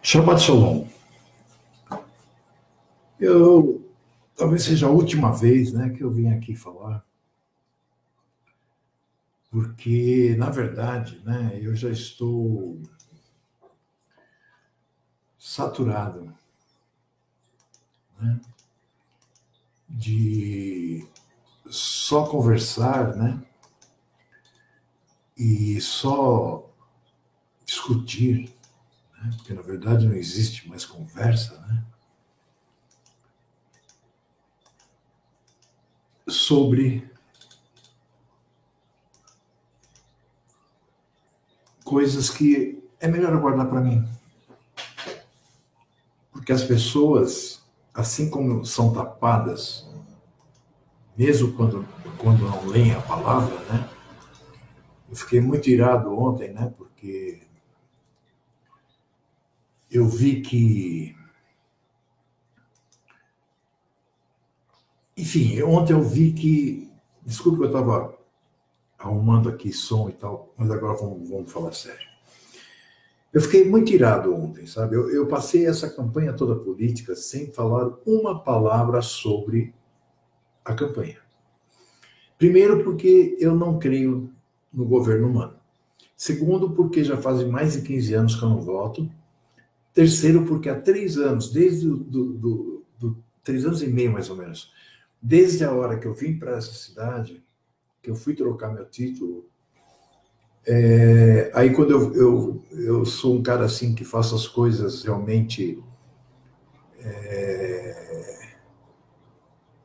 Shabbat Shalom. Talvez seja a última vez, né, que eu vim aqui falar, porque, na verdade, né, eu já estou saturado, né, de só conversar, né, e só discutir, né, porque, na verdade, não existe mais conversa, né, sobre coisas que é melhor guardar para mim. Porque as pessoas, assim como são tapadas, mesmo quando não leem a palavra, né? Eu fiquei muito irado ontem, né? Porque eu vi que... Enfim, ontem eu vi que... Desculpe que eu estava arrumando aqui som e tal, mas agora vamos falar sério. Eu fiquei muito irado ontem, sabe? Eu passei essa campanha toda política sem falar uma palavra sobre a campanha. Primeiro, porque eu não creio no governo humano. Segundo, porque já fazem mais de 15 anos que eu não voto. Terceiro, porque há 3 anos, desde 3 anos e meio mais ou menos, desde a hora que eu vim para essa cidade, que eu fui trocar meu título, aí quando eu sou um cara assim que faço as coisas realmente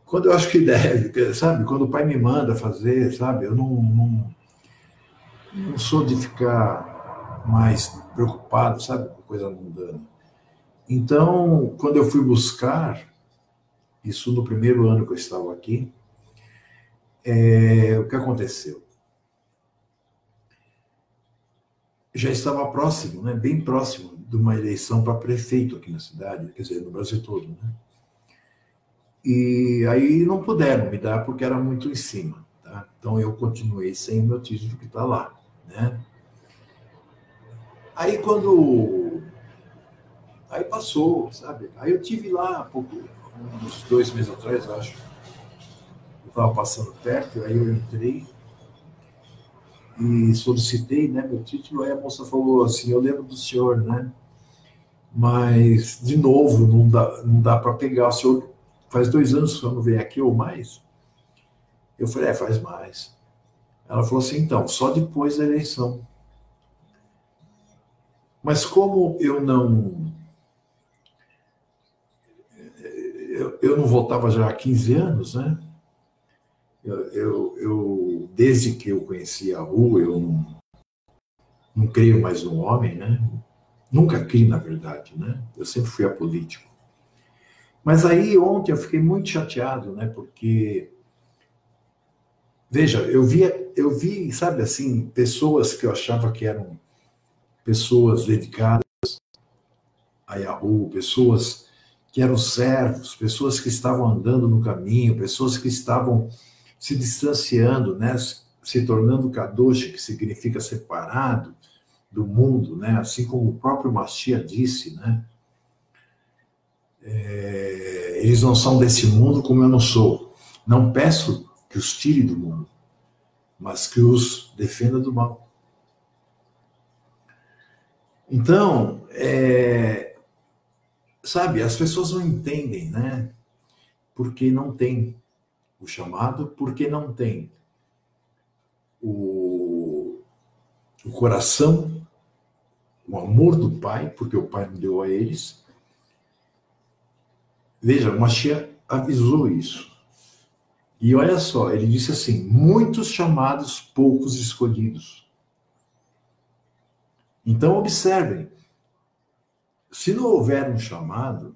quando eu acho que deve, sabe? Quando o pai me manda fazer, sabe? Eu não sou de ficar mais preocupado, sabe? Com coisa mundana. Então, quando eu fui buscar, isso no primeiro ano que eu estava aqui, o que aconteceu? Já estava próximo, né? Bem próximo de uma eleição para prefeito aqui na cidade, quer dizer, no Brasil todo, né? E aí não puderam me dar porque era muito em cima, tá? Então eu continuei sem o meu título que está lá, né? Aí Aí passou, sabe? Aí eu tive lá, uns 2 meses atrás, acho. Eu estava passando perto, aí eu entrei e solicitei, né, meu título. Aí a moça falou assim: eu lembro do senhor, né? Mas, de novo, não dá para pegar. O senhor faz 2 anos que o senhor não vem aqui ou mais? Eu falei: faz mais. Ela falou assim: então, só depois da eleição. Mas como eu não votava já há 15 anos, né? Desde que eu conheci a rua, eu não creio mais no homem, né? Nunca criei, na verdade, né? Eu sempre fui apolítico. Mas aí, ontem, eu fiquei muito chateado, né? Porque, veja, eu vi, sabe assim, pessoas que eu achava que eram pessoas dedicadas a Yahoo, pessoas que eram servos, pessoas que estavam andando no caminho, pessoas que estavam se distanciando, né? Se tornando kadosh, que significa separado do mundo, né? Assim como o próprio Mashiach disse, né? Eles não são desse mundo como eu não sou. Não peço que os tire do mundo, mas que os defenda do mal. Então, sabe, as pessoas não entendem, né? Porque não tem o chamado, porque não tem o coração, o amor do Pai, porque o Pai não deu a eles. Veja, o Mashiach avisou isso. E olha só, ele disse assim: muitos chamados, poucos escolhidos. Então, observem, se não houver um chamado,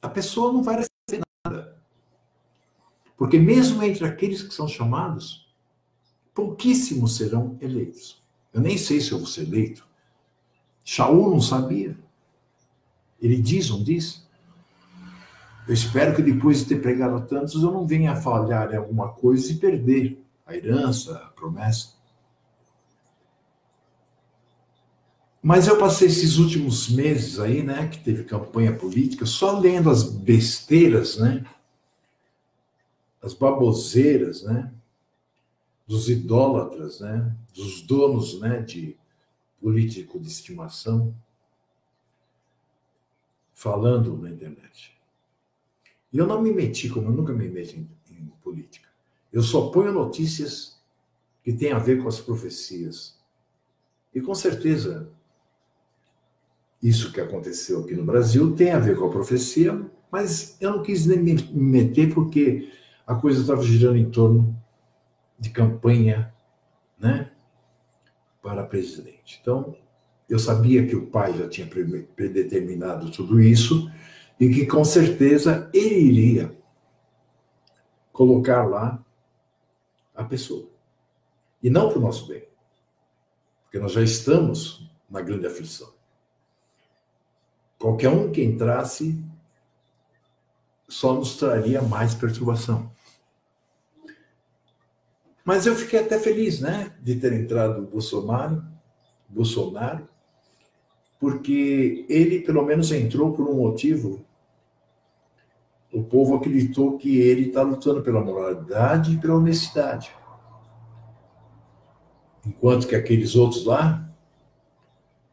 a pessoa não vai receber nada. Porque mesmo entre aqueles que são chamados, pouquíssimos serão eleitos. Eu nem sei se eu vou ser eleito. Shaul não sabia. Ele diz, não diz? Eu espero que depois de ter pregado a tantos, eu não venha a falhar em alguma coisa e perder a herança, a promessa. Mas eu passei esses últimos meses aí, né, que teve campanha política, só lendo as besteiras, né, as baboseiras, né, dos idólatras, né, dos donos, né, de político de estimação, falando na internet. E eu não me meti, como eu nunca me meto em política. Eu só ponho notícias que têm a ver com as profecias. E com certeza, isso que aconteceu aqui no Brasil tem a ver com a profecia, mas eu não quis nem me meter porque a coisa estava girando em torno de campanha, né, para presidente. Então, eu sabia que o pai já tinha predeterminado tudo isso e que com certeza ele iria colocar lá a pessoa. E não para o nosso bem, porque nós já estamos na grande aflição. Qualquer um que entrasse só nos traria mais perturbação. Mas eu fiquei até feliz, né, de ter entrado o Bolsonaro, porque ele pelo menos entrou por um motivo. O povo acreditou que ele está lutando pela moralidade e pela honestidade. Enquanto que aqueles outros lá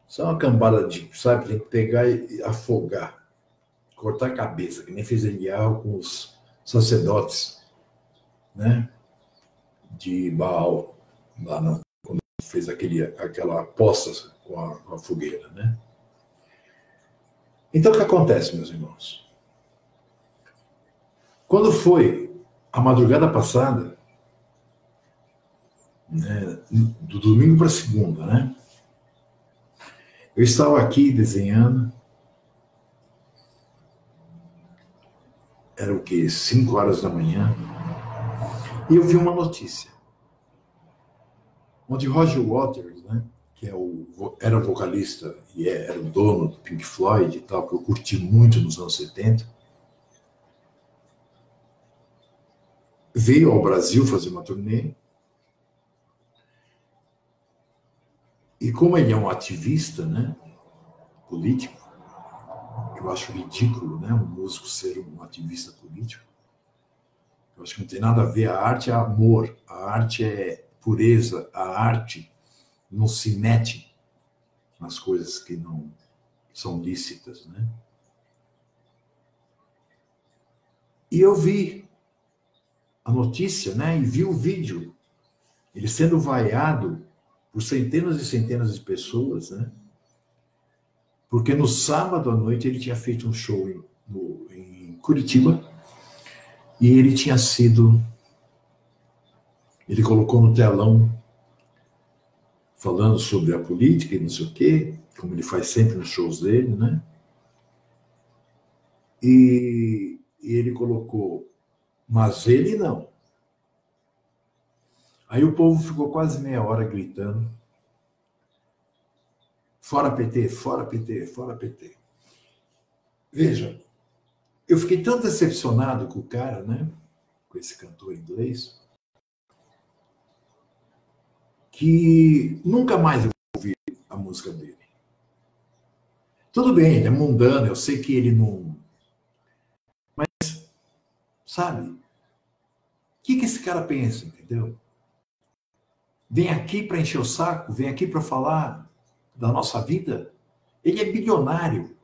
são uma cambada de, sabe, tem que pegar e afogar, cortar a cabeça, que nem fez Eliyahu com os sacerdotes, né, de Baal, lá quando fez aquela aposta com a fogueira, né? Então, o que acontece, meus irmãos? Quando foi a madrugada passada, né, do domingo para segunda, né? Eu estava aqui desenhando, era o quê? 5 horas da manhã, e eu vi uma notícia, onde Roger Waters, né, que era o vocalista e era o dono do Pink Floyd e tal, que eu curti muito nos anos 70, veio ao Brasil fazer uma turnê, e como ele é um ativista, né, político, que eu acho ridículo, né, um músico ser um ativista político, eu acho que não tem nada a ver, a arte é amor, a arte é pureza, a arte não se mete nas coisas que não são lícitas, né? E eu vi a notícia, né, e vi o vídeo, ele sendo vaiado por centenas e centenas de pessoas, né? Porque no sábado à noite ele tinha feito um show em Curitiba e ele colocou no telão falando sobre a política e não sei o quê, como ele faz sempre nos shows dele, né? E ele colocou, mas ele não. Aí o povo ficou quase meia hora gritando, fora PT, fora PT, fora PT. Veja, eu fiquei tão decepcionado com o cara, né? Com esse cantor inglês, que nunca mais eu ouvi a música dele. Tudo bem, ele é mundano, eu sei que ele não... Mas, sabe, o que esse cara pensa, entendeu? Vem aqui para encher o saco, vem aqui para falar da nossa vida. Ele é bilionário.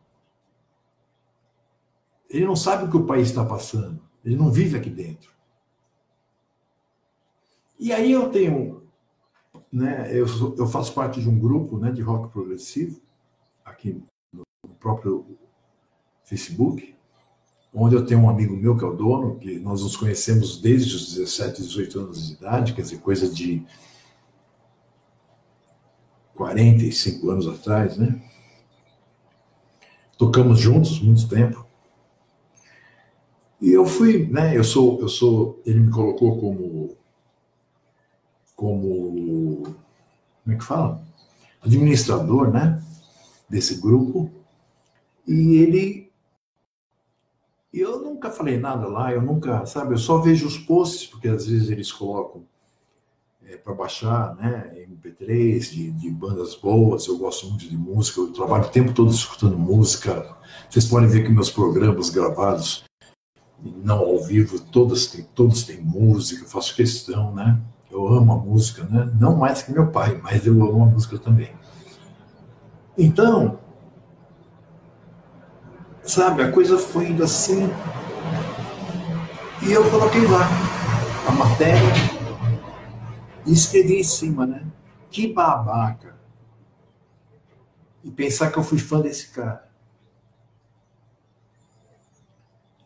Ele não sabe o que o país está passando. Ele não vive aqui dentro. E aí eu tenho, né, eu faço parte de um grupo, né, de rock progressivo, aqui no próprio Facebook, onde eu tenho um amigo meu que é o dono, que nós nos conhecemos desde os 17, 18 anos de idade, quer dizer, coisa de 45 anos atrás, né? Tocamos juntos muito tempo. E eu fui, né? Ele me colocou como, como é que fala? Administrador, né? Desse grupo. E eu nunca falei nada lá, eu nunca, sabe? Eu só vejo os posts, porque às vezes eles colocam para baixar, né, MP3 de bandas boas. Eu gosto muito de música, eu trabalho o tempo todo escutando música. Vocês podem ver que meus programas gravados, não ao vivo, todos têm música, eu faço questão, né? Eu amo a música, né? Não mais que meu pai, mas eu amo a música também. Então, sabe, a coisa foi indo assim, e eu coloquei lá a matéria e escrevi em cima, né? Que babaca. E pensar que eu fui fã desse cara.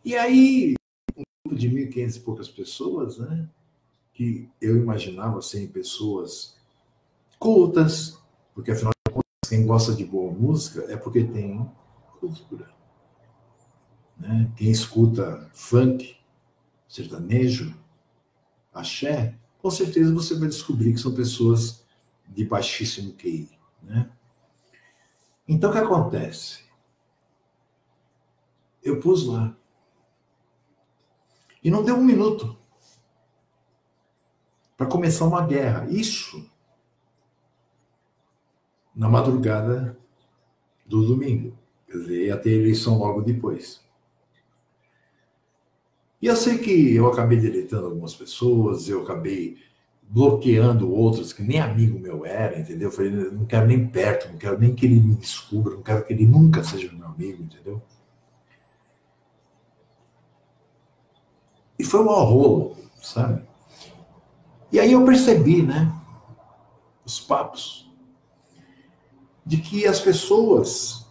E aí, um grupo de 1.500 e poucas pessoas, né? Que eu imaginava serem pessoas cultas, porque afinal de contas, quem gosta de boa música é porque tem cultura. Né? Quem escuta funk, sertanejo, axé, com certeza você vai descobrir que são pessoas de baixíssimo QI. Né? Então, o que acontece? Eu pus lá. E não deu um minuto para começar uma guerra. Isso na madrugada do domingo. Quer dizer, ia ter eleição logo depois. E eu sei que eu acabei deletando algumas pessoas, eu acabei bloqueando outras que nem amigo meu era, entendeu? Eu falei, não quero nem perto, não quero nem que ele me descubra, não quero que ele nunca seja meu amigo, entendeu? E foi um mau rolo, sabe? E aí eu percebi, né, os papos, de que as pessoas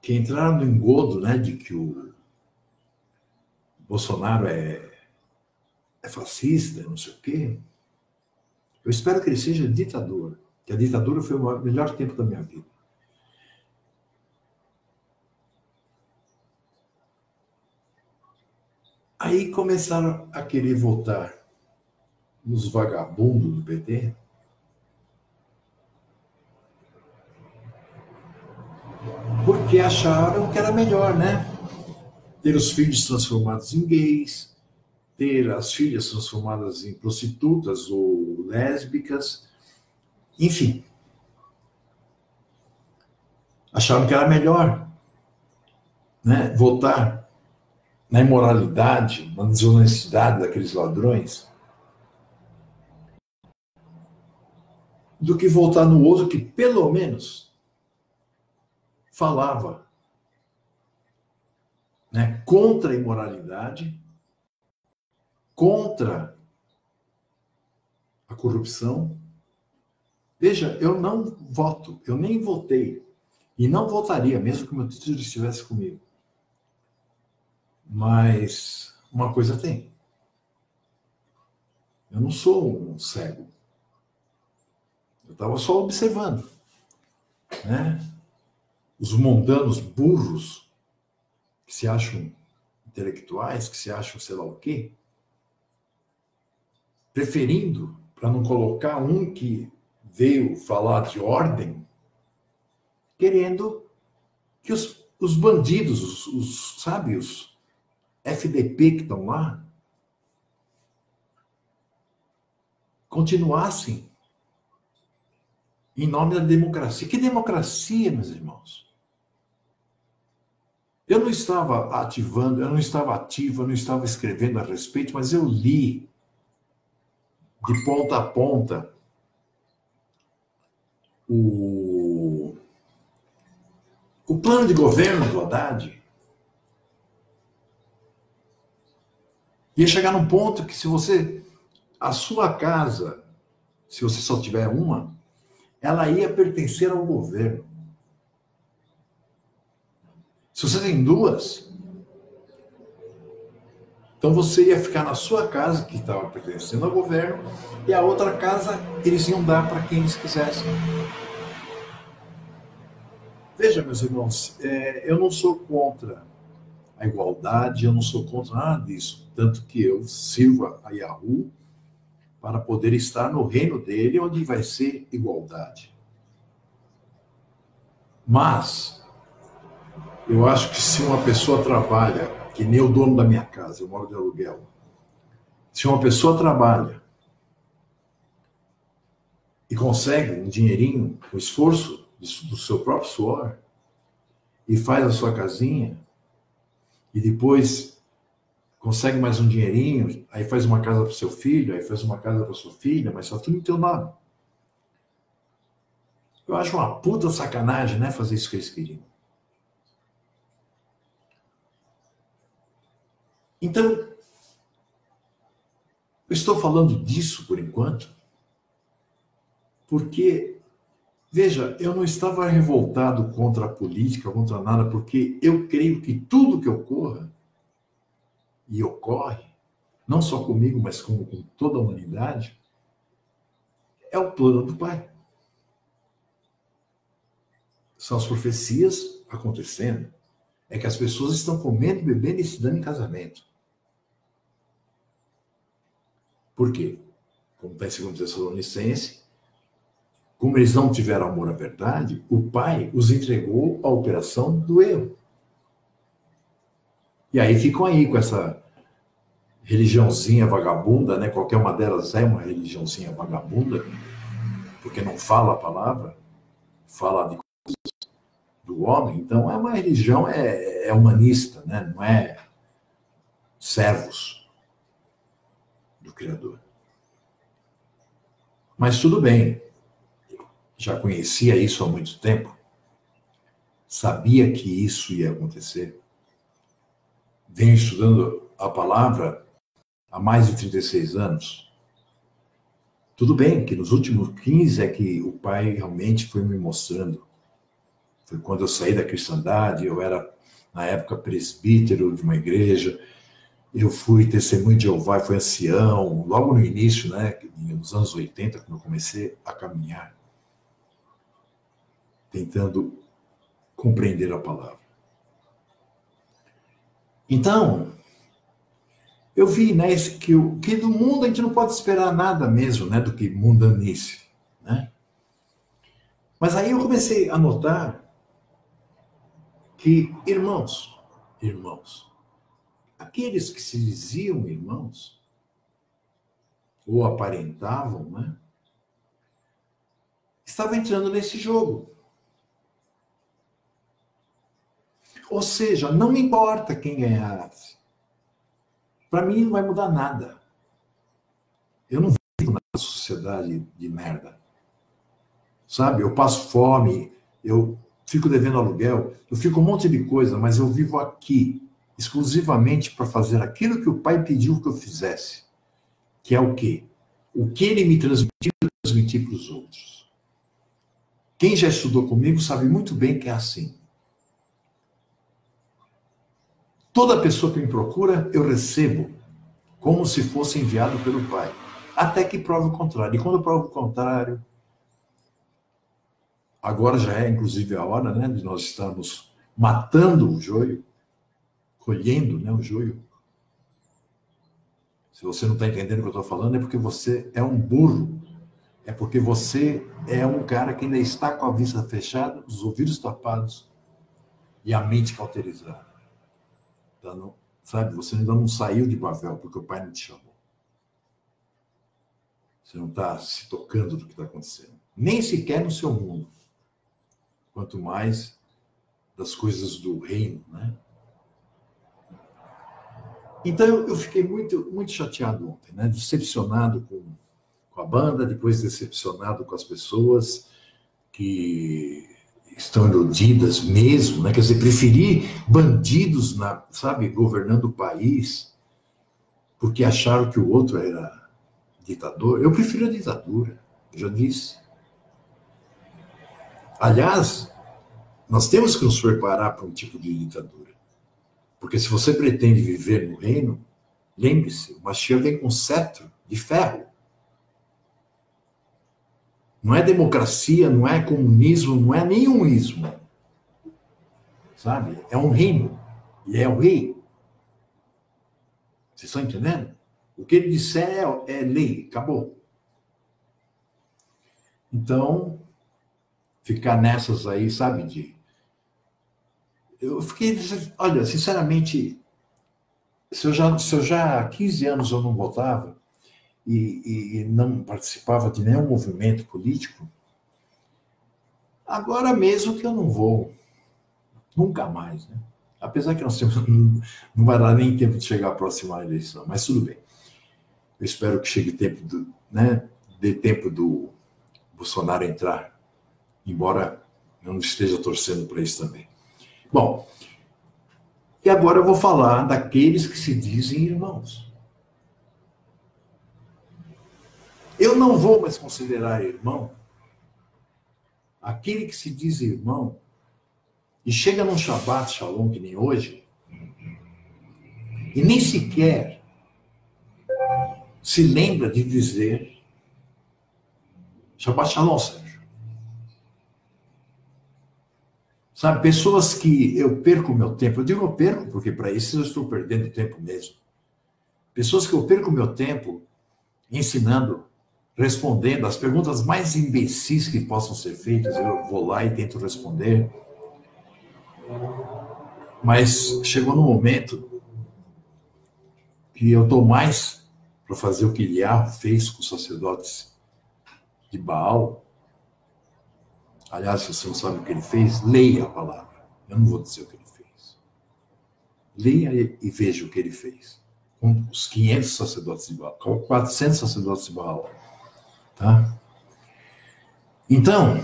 que entraram no engodo, né, de que o Bolsonaro é fascista, não sei o quê, eu espero que ele seja ditador, que a ditadura foi o melhor tempo da minha vida. Aí começaram a querer votar nos vagabundos do PT, porque acharam que era melhor, né? Ter os filhos transformados em gays, ter as filhas transformadas em prostitutas ou lésbicas, enfim. Acharam que era melhor, né, votar na imoralidade, na desonestidade daqueles ladrões, do que votar no outro que, pelo menos, falava, né, contra a imoralidade, contra a corrupção. Veja, eu não voto, eu nem votei, e não votaria, mesmo que o meu título estivesse comigo. Mas uma coisa tem. Eu não sou um cego. Eu estava só observando, né? Os mundanos burros, que se acham intelectuais, que se acham sei lá o quê, preferindo, para não colocar um que veio falar de ordem, querendo que os bandidos, sabe, os FDP que estão lá, continuassem em nome da democracia. Que democracia, meus irmãos? Eu não estava ativando, eu não estava ativo, eu não estava escrevendo a respeito, mas eu li de ponta a ponta o plano de governo do Haddad. Ia chegar num ponto que a sua casa, se você só tiver uma, ela ia pertencer ao governo. Se você tem duas, então você ia ficar na sua casa, que estava pertencendo ao governo, e a outra casa eles iam dar para quem eles quisessem. Veja, meus irmãos, eu não sou contra a igualdade, eu não sou contra nada disso, tanto que eu sirvo a Yahoo para poder estar no reino dele, onde vai ser igualdade. Mas eu acho que se uma pessoa trabalha, que nem o dono da minha casa, eu moro de aluguel, Se uma pessoa trabalha e consegue um dinheirinho, o esforço do seu próprio suor, e faz a sua casinha, e depois consegue mais um dinheirinho, aí faz uma casa para o seu filho, aí faz uma casa para sua filha, mas só tudo em teu nome. Eu acho uma puta sacanagem, né, fazer isso que eles queriam. Então, eu estou falando disso por enquanto, porque, veja, eu não estava revoltado contra a política, contra nada, porque eu creio que tudo que ocorra, e ocorre, não só comigo, mas com toda a humanidade, é o plano do Pai. São as profecias acontecendo. É que as pessoas estão comendo, bebendo e se dando em casamento. Por quê? Como está em 2 Tessalonicenses, como eles não tiveram amor à verdade, o Pai os entregou à operação do erro. E aí ficam aí com essa religiãozinha vagabunda, né? Qualquer uma delas é uma religiãozinha vagabunda, porque não fala a palavra, fala de coisas do homem. Então é uma religião, é humanista, né? Não é servos do Criador. Mas tudo bem, já conhecia isso há muito tempo, sabia que isso ia acontecer, venho estudando a palavra há mais de 36 anos. Tudo bem que nos últimos 15 é que o Pai realmente foi me mostrando. Foi quando eu saí da cristandade, eu era, na época, presbítero de uma igreja, eu fui testemunho de Jeová, fui ancião, logo no início, né, nos anos 80, quando eu comecei a caminhar, tentando compreender a palavra. Então, eu vi, né, que do mundo a gente não pode esperar nada mesmo, né, do que mundanice, né? Mas aí eu comecei a notar que irmãos, aqueles que se diziam irmãos, ou aparentavam, né, estavam entrando nesse jogo. Ou seja, não me importa quem ganhasse. Para mim não vai mudar nada. Eu não vivo na sociedade de merda. Sabe? Eu passo fome, eu fico devendo aluguel, eu fico um monte de coisa, mas eu vivo aqui exclusivamente para fazer aquilo que o Pai pediu que eu fizesse. Que é o quê? O que ele me transmitiu, eu transmiti para os outros. Quem já estudou comigo sabe muito bem que é assim. Toda pessoa que me procura, eu recebo como se fosse enviado pelo Pai. Até que prove o contrário. E quando prova o contrário, agora já é, inclusive, a hora, né, de nós estarmos matando o joio, colhendo, né, o joio. Se você não está entendendo o que eu estou falando, é porque você é um burro. É porque você é um cara que ainda está com a vista fechada, os ouvidos tapados e a mente cauterizada. Então, sabe, você ainda não saiu de Babel porque o Pai não te chamou. Você não está se tocando do que está acontecendo. Nem sequer no seu mundo. Quanto mais das coisas do reino, né? Então, eu fiquei muito, muito chateado ontem, né? Decepcionado com a banda, depois decepcionado com as pessoas que estão iludidas mesmo, né? Quer dizer, preferi bandidos, sabe, governando o país, porque acharam que o outro era ditador. Eu prefiro a ditadura, eu já disse. Aliás, nós temos que nos preparar para um tipo de ditadura. Porque se você pretende viver no reino, lembre-se, o Mashiach vem com cetro de ferro. Não é democracia, não é comunismo, não é nenhum ismo. Sabe? É um reino. E é o rei. Vocês estão entendendo? O que ele disser é lei. Acabou. Então, ficar nessas aí, sabe, eu fiquei, olha, sinceramente, se eu já há 15 anos eu não votava e não participava de nenhum movimento político, agora mesmo que eu não vou, nunca mais, né? Apesar que nós temos, não vai dar nem tempo de chegar à próxima eleição, mas tudo bem. Eu espero que chegue tempo né, dê tempo do Bolsonaro entrar, embora eu não esteja torcendo para isso também. Bom, e agora eu vou falar daqueles que se dizem irmãos. Eu não vou mais considerar irmão aquele que se diz irmão e chega num Shabbat Shalom, que nem hoje, e nem sequer se lembra de dizer Shabbat Shalom, Sérgio. Sabe, pessoas que eu perco o meu tempo, eu digo eu perco, porque para isso eu estou perdendo tempo mesmo. Pessoas que eu perco o meu tempo ensinando, respondendo as perguntas mais imbecis que possam ser feitas, eu vou lá e tento responder. Mas chegou no momento que eu estou mais para fazer o que Eliyahu fez com os sacerdotes de Baal. Aliás, se você não sabe o que ele fez, leia a palavra. Eu não vou dizer o que ele fez. Leia e veja o que ele fez. Com os 500 sacerdotes de Baal, com 400 sacerdotes de Baal. Tá? Então,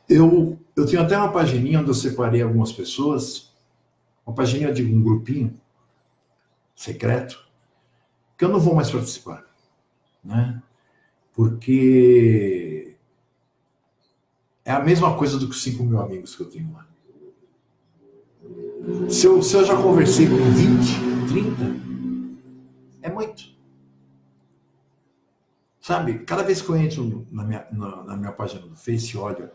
eu tenho até uma pagininha onde eu separei algumas pessoas, uma pagininha de um grupinho secreto, que eu não vou mais participar, né? Porque é a mesma coisa do que os 5.000 amigos que eu tenho lá. Se eu já conversei com 20, 30, é muito. Sabe, cada vez que eu entro na minha página do Face e olho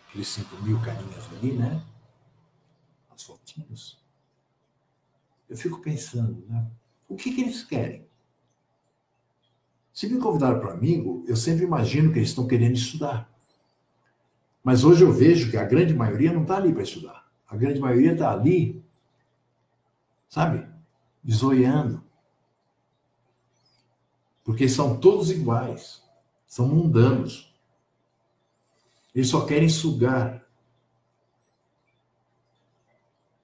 aqueles 5.000 carinhas ali, né? As fotinhos, eu fico pensando, né? O que eles querem? Se me convidaram para amigo, eu sempre imagino que eles estão querendo estudar. Mas hoje eu vejo que a grande maioria não está ali para estudar. A grande maioria está ali, sabe, zoiando. Porque são todos iguais. São mundanos. Eles só querem sugar.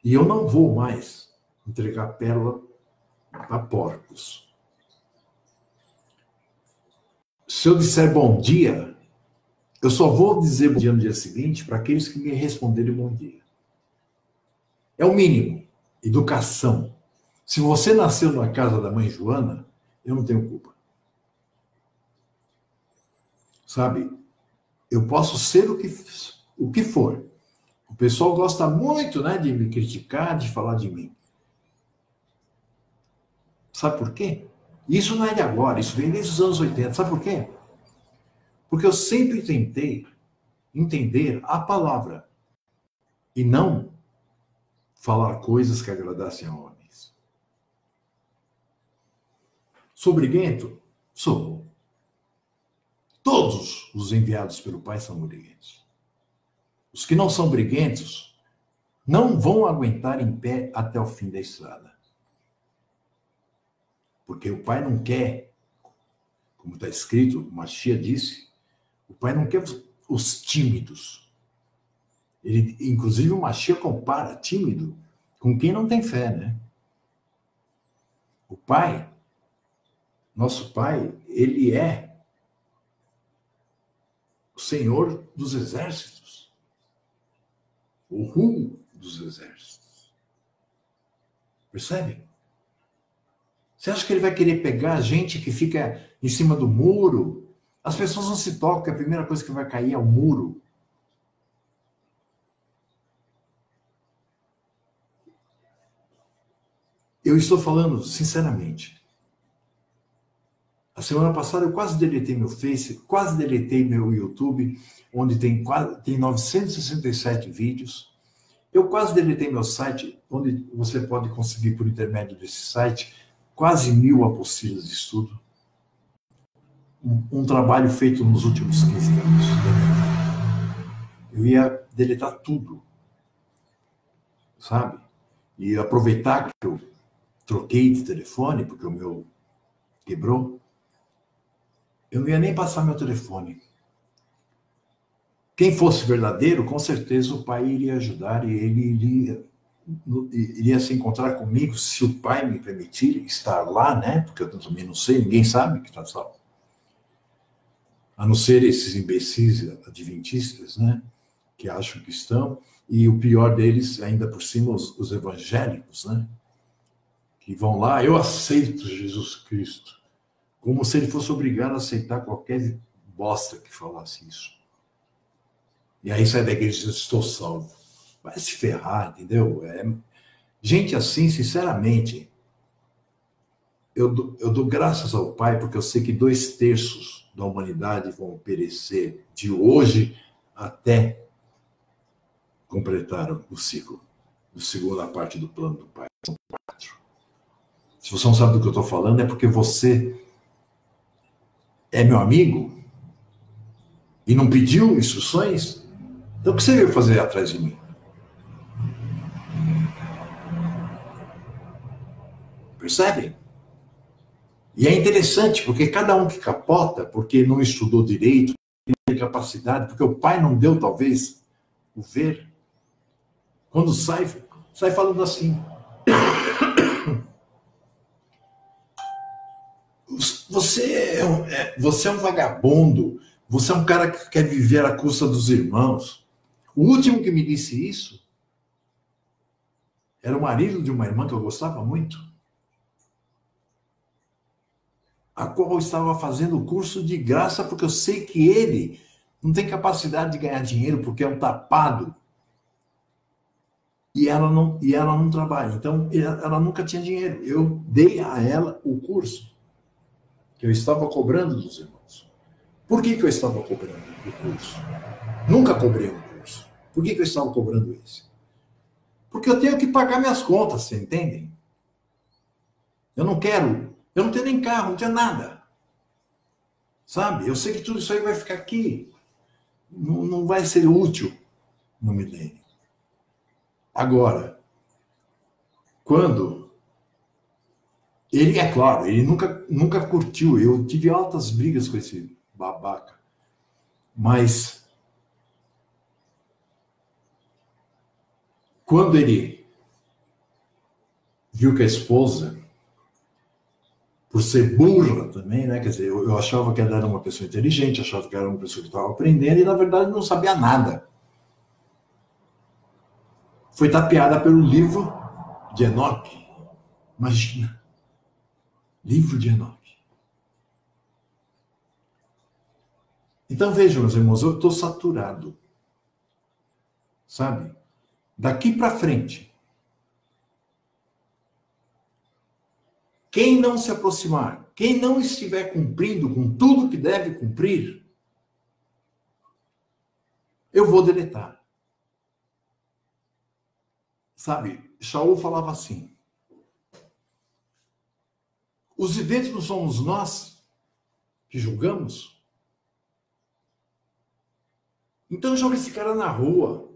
E eu não vou mais entregar pérola para porcos. Se eu disser bom dia, eu só vou dizer bom dia no dia seguinte para aqueles que me responderem bom dia. É o mínimo. Educação. Se você nasceu na casa da mãe Joana, eu não tenho culpa. Sabe? Eu posso ser o que for. O pessoal gosta muito, né, de me criticar, de falar de mim. Sabe por quê? Isso não é de agora, isso vem desde os anos 80. Sabe por quê? Porque eu sempre tentei entender a palavra e não falar coisas que agradassem a homens. Sou briguento? Sou. Todos os enviados pelo Pai são briguentos. Os que não são briguentos não vão aguentar em pé até o fim da estrada. Porque o Pai não quer, como está escrito, Machia disse, o Pai não quer os tímidos. Ele, inclusive, o Machia compara tímido com quem não tem fé, né? O Pai, nosso Pai, ele é o Senhor dos exércitos. O rumo dos exércitos. Percebe? Você acha que ele vai querer pegar a gente que fica em cima do muro? As pessoas não se tocam, que a primeira coisa que vai cair é o muro. Eu estou falando sinceramente. A semana passada eu quase deletei meu Face, quase deletei meu YouTube, onde tem 967 vídeos. Eu quase deletei meu site, onde você pode conseguir, por intermédio desse site, quase 1.000 apostilas de estudo. Um trabalho feito nos últimos 15 anos. eu ia deletar tudo, sabe? E aproveitar que eu troquei de telefone, porque o meu quebrou, eu não ia nem passar meu telefone. Quem fosse verdadeiro, com certeza o pai iria ajudar e ele iria se encontrar comigo, se o pai me permitir estar lá, né? Porque eu também não sei, ninguém sabe que está salvo. A não ser esses imbecis adventistas, né? Que acham que estão, e o pior deles, ainda por cima, os evangélicos, né? Que vão lá, eu aceito Jesus Cristo, como se ele fosse obrigado a aceitar qualquer bosta que falasse isso. E aí sai da igreja e diz, estou salvo. Vai se ferrar, entendeu? Gente assim, sinceramente, eu dou graças ao Pai, porque eu sei que 2/3 da humanidade vão perecer de hoje até completar o ciclo, da segunda parte do plano do Pai. São 4. Se você não sabe do que eu estou falando, é porque você é meu amigo e não pediu instruções. Então, o que você veio fazer atrás de mim? Percebe? E é interessante, porque cada um que capota, porque não estudou direito, não tem capacidade, porque o pai não deu, talvez, o ver, quando sai falando assim. Você é um vagabundo, você é um cara que quer viver à custa dos irmãos. O último que me disse isso era o marido de uma irmã que eu gostava muito, a qual eu estava fazendo o curso de graça, porque eu sei que ele não tem capacidade de ganhar dinheiro, porque é um tapado. E ela não trabalha. Então, ela nunca tinha dinheiro. Eu dei a ela o curso que eu estava cobrando dos irmãos. Por que eu estava cobrando o curso? Nunca cobrei um curso. Por que eu estava cobrando esse? Porque eu tenho que pagar minhas contas, você entendem? Eu não tenho nem carro, não tenho nada. Sabe? Eu sei que tudo isso aí vai ficar aqui. Não vai ser útil no milênio. Agora, quando ele, é claro, ele nunca curtiu, eu tive altas brigas com esse babaca, mas quando ele viu que a esposa, por ser burra também, né? Quer dizer, eu achava que ela era uma pessoa inteligente, achava que era uma pessoa que estava aprendendo e, na verdade, não sabia nada. Foi tapeada pelo livro de Enoque. Imagina. Livro de Enoque. Então, vejam, meus irmãos, eu estou saturado. Sabe? Daqui para frente, quem não se aproximar, quem não estiver cumprindo com tudo que deve cumprir, eu vou deletar. Sabe, Shaul falava assim, os videntes não somos nós que julgamos? Então joga esse cara na rua,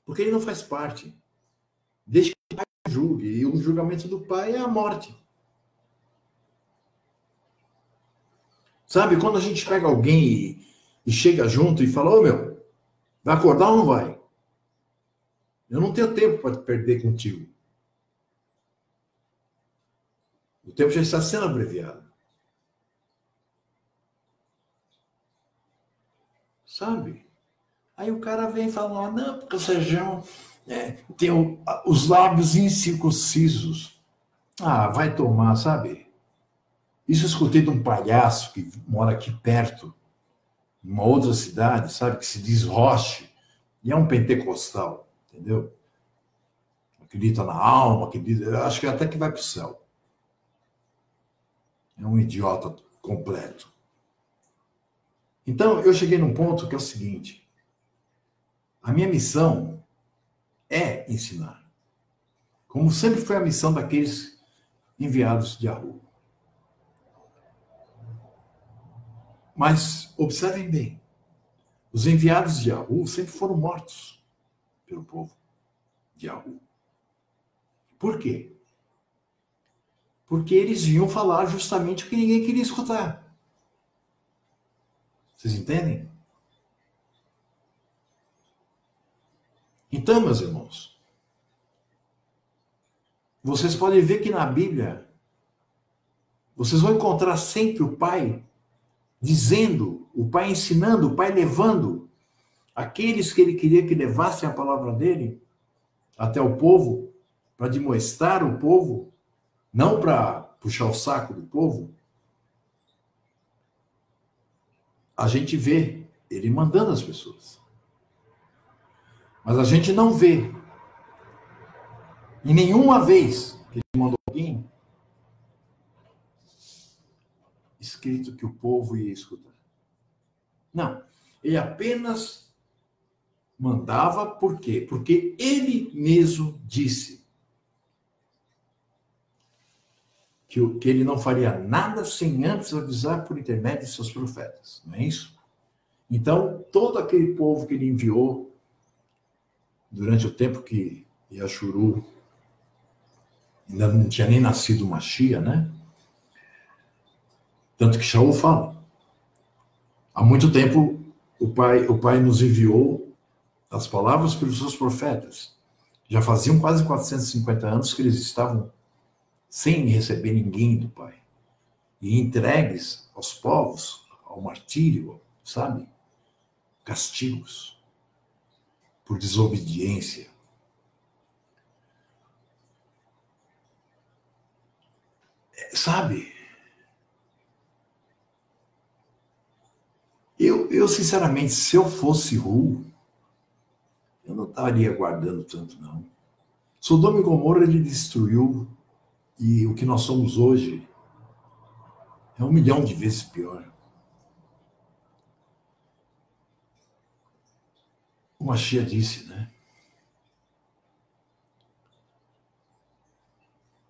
porque ele não faz parte. Deixa que o pai julgue, e o julgamento do pai é a morte. Sabe, quando a gente pega alguém e chega junto e fala, ô meu, vai acordar ou não vai? Eu não tenho tempo para perder contigo. O tempo já está sendo abreviado. Sabe? Aí o cara vem falar, não, porque o Sérgio tem os lábios incircuncisos. Ah, vai tomar, sabe? Isso eu escutei de um palhaço que mora aqui perto, numa outra cidade, sabe? Que se diz Roche, e é um pentecostal, entendeu? Acredita na alma, acredita, acho que até que vai para o céu. É um idiota completo. Então, eu cheguei num ponto que é o seguinte, a minha missão é ensinar. Como sempre foi a missão daqueles enviados de Arru. Mas, observem bem, Os enviados de Yahu sempre foram mortos pelo povo de Yahu. Por quê? Porque eles vinham falar justamente o que ninguém queria escutar. Vocês entendem? Então, meus irmãos, vocês podem ver que na Bíblia, vocês vão encontrar sempre o Pai dizendo, o Pai ensinando, o Pai levando aqueles que ele queria que levassem a palavra dele até o povo, para demonstrar o povo, não para puxar o saco do povo. A gente vê ele mandando as pessoas. Mas a gente não vê, e nenhuma vez que ele mandou alguém, escrito que o povo ia escutar. Não, ele apenas mandava, por quê? Porque ele mesmo disse que ele não faria nada sem antes avisar por intermédio de seus profetas, não é isso? Então, todo aquele povo que ele enviou durante o tempo que Yashuru ainda não tinha nem nascido Machia, né? Tanto que Shaul fala, há muito tempo o pai nos enviou as palavras pelos seus profetas. Já faziam quase 450 anos que eles estavam sem receber ninguém do Pai. E entregues aos povos, ao martírio, sabe? Castigos por desobediência. Sabe? Eu sinceramente, se eu fosse Ru, eu não estaria guardando tanto, não. Sodoma e Gomorra ele destruiu, e o que nós somos hoje é 1 milhão de vezes pior. O Mashiach disse, né?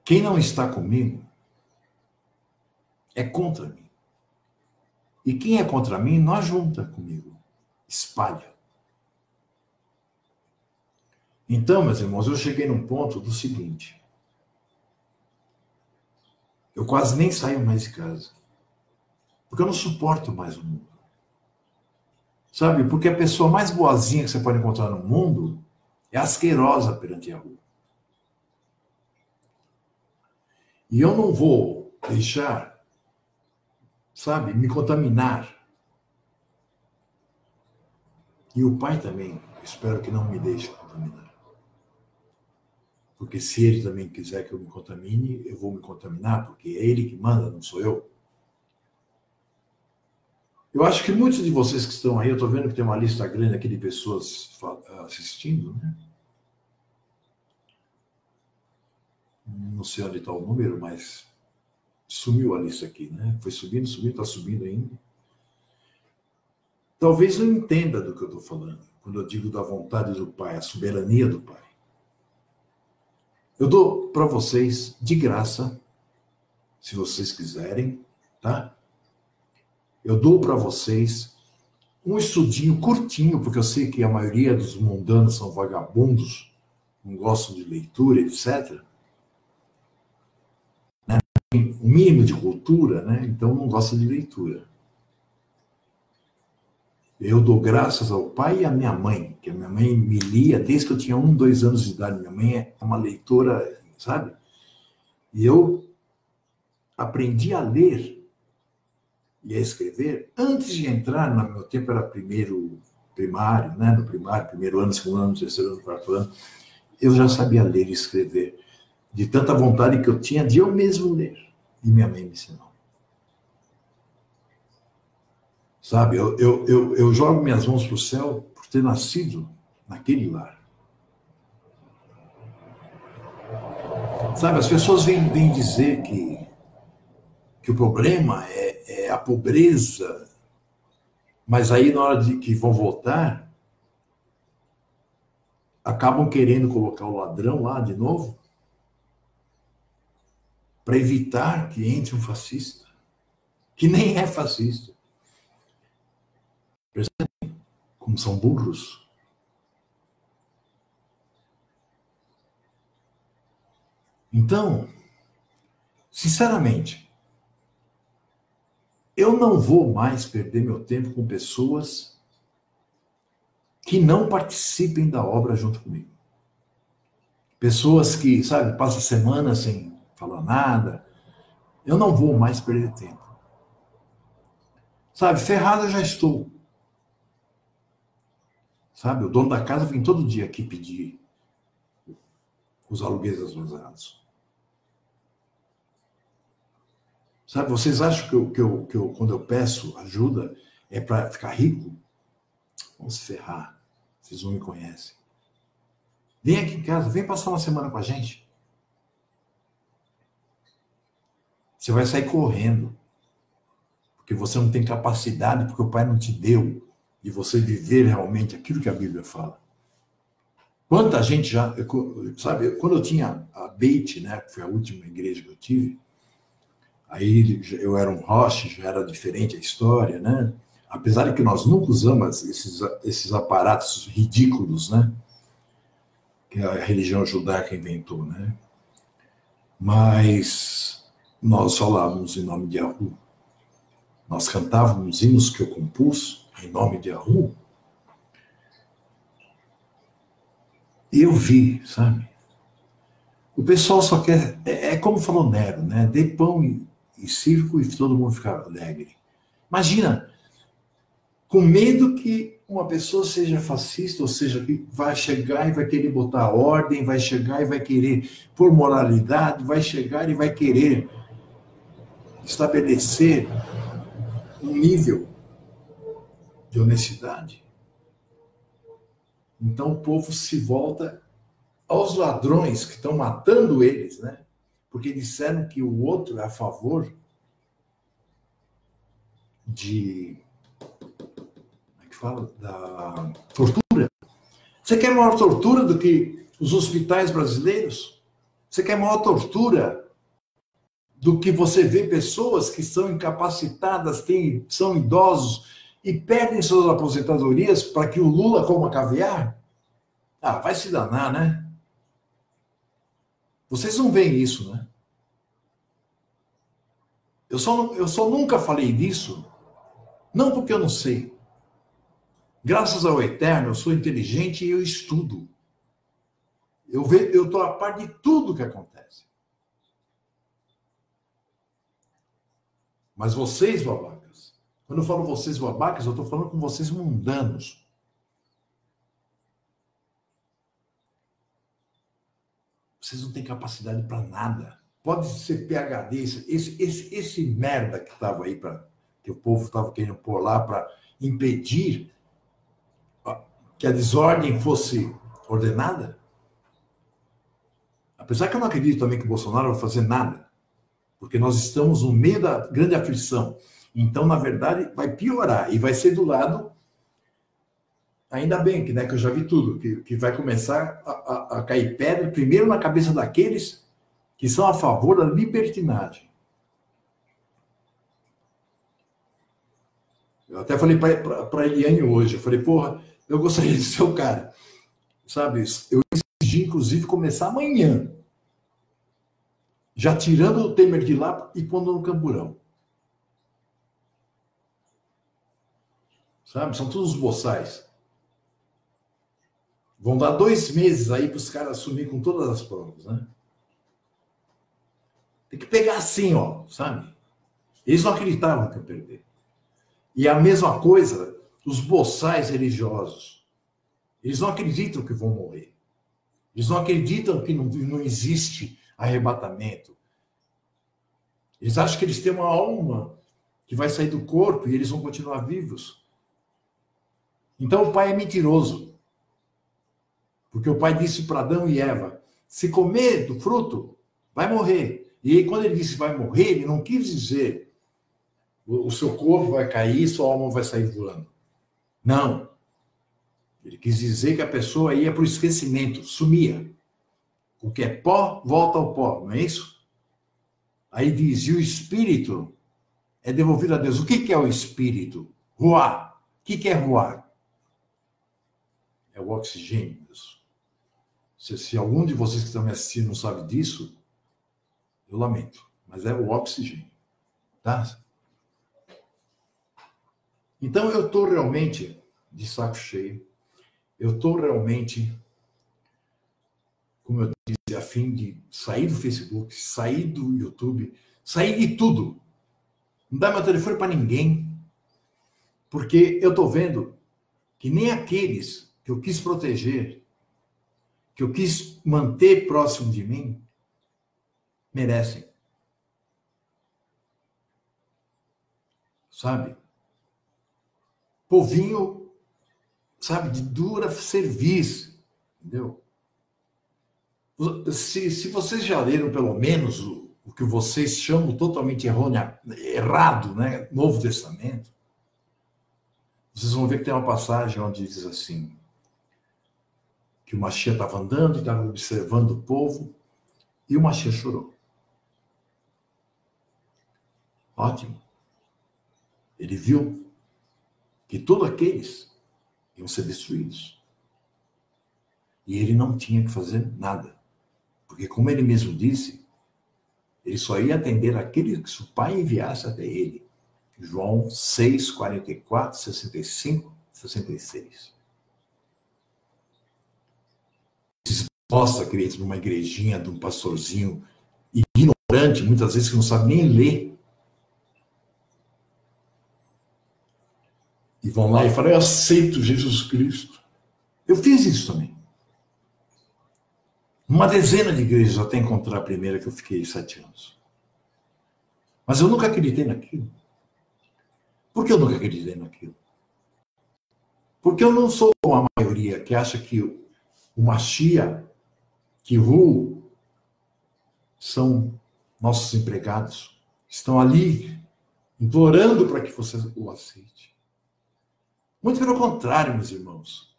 Quem não está comigo é contra mim. E quem é contra mim, não ajunta comigo. Espalha. Então, meus irmãos, eu cheguei num ponto do seguinte. Eu quase nem saio mais de casa. Porque eu não suporto mais o mundo. Sabe? Porque a pessoa mais boazinha que você pode encontrar no mundo é asquerosa perante a rua. E eu não vou deixar, sabe, me contaminar. E o Pai também, espero que não me deixe contaminar. Porque se ele também quiser que eu me contamine, eu vou me contaminar, porque é ele que manda, não sou eu. Eu acho que muitos de vocês que estão aí, eu estou vendo que tem uma lista grande aqui de pessoas assistindo, né? Não sei onde está o número, mas sumiu a lista aqui, né? Foi subindo, está subindo ainda. Talvez não entenda do que eu estou falando, quando eu digo da vontade do Pai, a soberania do Pai. Eu dou para vocês, de graça, se vocês quiserem, tá? Eu dou para vocês um estudinho curtinho, porque eu sei que a maioria dos mundanos são vagabundos, não gostam de leitura, etc. Né? Tem um mínimo de cultura, né? Então não gosta de leitura. Eu dou graças ao pai e à minha mãe, que a minha mãe me lia desde que eu tinha 1, 2 anos de idade. Minha mãe é uma leitora, sabe? E eu aprendi a ler e a escrever antes de entrar, no meu tempo era primário, né? No primário, primeiro ano, segundo ano, terceiro ano, quarto ano, eu já sabia ler e escrever, de tanta vontade que eu tinha de eu mesmo ler. E minha mãe me ensinou. Sabe, eu jogo minhas mãos para o céu por ter nascido naquele lar. Sabe, as pessoas vêm dizer que o problema é a pobreza, mas aí na hora de que vão votar, acabam querendo colocar o ladrão lá de novo, para evitar que entre um fascista, que nem é fascista. Percebe Como são burros. Então, sinceramente, eu não vou mais perder meu tempo com pessoas que não participem da obra junto comigo. Pessoas que, sabe, passam semana sem falar nada. Eu não vou mais perder tempo. Sabe, ferrado eu já estou. Sabe, o dono da casa vem todo dia aqui pedir os aluguéis atrasados. Sabe, vocês acham que eu quando eu peço ajuda, é para ficar rico? Vamos se ferrar. Vocês não me conhecem. Vem aqui em casa, vem passar uma semana com a gente. Você vai sair correndo. Porque você não tem capacidade, porque o Pai não te deu de você viver realmente aquilo que a Bíblia fala. Quanta gente já, sabe, quando eu tinha a Beit, né, que foi a última igreja que eu tive, aí eu era um roche, já era diferente a história, né? Apesar de que nós nunca usamos esses aparatos ridículos, né? Que a religião judaica inventou, né? Mas nós falávamos em nome de Yahu. Nós cantávamos hinos que eu compus em nome de Yahu. E eu vi, sabe? O pessoal só quer... É como falou Nero, né? Dê pão e circo e todo mundo fica alegre. Imagina, com medo que uma pessoa seja fascista, ou seja, que vai chegar e vai querer botar ordem, vai chegar e vai querer pôr moralidade, vai chegar e vai querer estabelecer um nível de honestidade. Então o povo se volta aos ladrões que estão matando eles, né? Porque disseram que o outro é a favor de... Como é que fala? Da tortura. Você quer maior tortura do que os hospitais brasileiros? Você quer maior tortura do que você vê pessoas que são incapacitadas, são idosos e perdem suas aposentadorias para que o Lula coma caviar? Ah, vai se danar, né? Vocês não veem isso, né? Eu só nunca falei disso, não porque eu não sei. Graças ao Eterno, eu sou inteligente e eu estudo. Eu estou a par de tudo que acontece. Mas vocês, babacas, quando eu falo vocês, babacas, eu estou falando com vocês mundanos. Vocês não têm capacidade para nada. Pode ser PhD, esse merda que estava aí, que o povo estava querendo pôr lá para impedir que a desordem fosse ordenada. Apesar que eu não acredito também que o Bolsonaro vai fazer nada, porque nós estamos no meio da grande aflição. Então, na verdade, vai piorar e vai ser do lado, ainda bem que, né, que eu já vi tudo, que vai começar a cair pedra primeiro na cabeça daqueles que são a favor da libertinagem. Eu até falei para a Eliane hoje, eu falei, porra, eu gostaria de ser o cara, sabe? Eu exigi, inclusive, começar amanhã, já tirando o Temer de lá e pondo no camburão. Sabe? São todos os boçais. Vão dar 2 meses aí para os caras assumir com todas as provas, né? Tem que pegar assim, ó, sabe? Eles não acreditavam que ia perder. E a mesma coisa, os boçais religiosos. Eles não acreditam que vão morrer. Eles não acreditam que não existe arrebatamento. Eles acham que eles têm uma alma que vai sair do corpo e eles vão continuar vivos. Então o pai é mentiroso. Porque o pai disse para Adão e Eva, se comer do fruto, vai morrer. E aí, quando ele disse vai morrer, ele não quis dizer o seu corpo vai cair, sua alma vai sair voando. Não. Ele quis dizer que a pessoa ia para o esquecimento, sumia. O que é pó, volta ao pó, não é isso? Aí diz, e o espírito é devolvido a Deus. O que é o espírito? Ruá. O que é ruá? É o oxigênio mesmo. Se algum de vocês que estão me assistindo não sabe disso, eu lamento, mas é o oxigênio, tá? Então eu estou realmente de saco cheio, eu estou realmente, como eu disse, a fim de sair do Facebook, sair do YouTube, sair de tudo. Não dá meu telefone para ninguém, porque eu estou vendo que nem aqueles que eu quis proteger, que eu quis manter próximo de mim, merecem. Sabe? Povinho, sabe, de dura cerviz, entendeu? Se vocês já leram pelo menos o que vocês chamam totalmente errado, né? Novo Testamento, vocês vão ver que tem uma passagem onde diz assim, que o Mashiach estava andando e estava observando o povo, e o Mashiach chorou. Ótimo. Ele viu que todos aqueles iam ser destruídos. E ele não tinha que fazer nada. Porque, como ele mesmo disse, ele só ia atender aqueles que o Pai enviasse até ele. João 6, 44, 65, 66. Se posta, queridos, numa igrejinha de um pastorzinho ignorante, muitas vezes que não sabe nem ler. E vão lá e falam, eu aceito Jesus Cristo. Eu fiz isso também. Uma dezena de igrejas até encontrar a primeira que eu fiquei 7 anos. Mas eu nunca acreditei naquilo. Por que eu nunca acreditei naquilo? Porque eu não sou a maioria que acha que o Mashiach, que Ru, são nossos empregados. Estão ali implorando para que você o aceite. Muito pelo contrário, meus irmãos.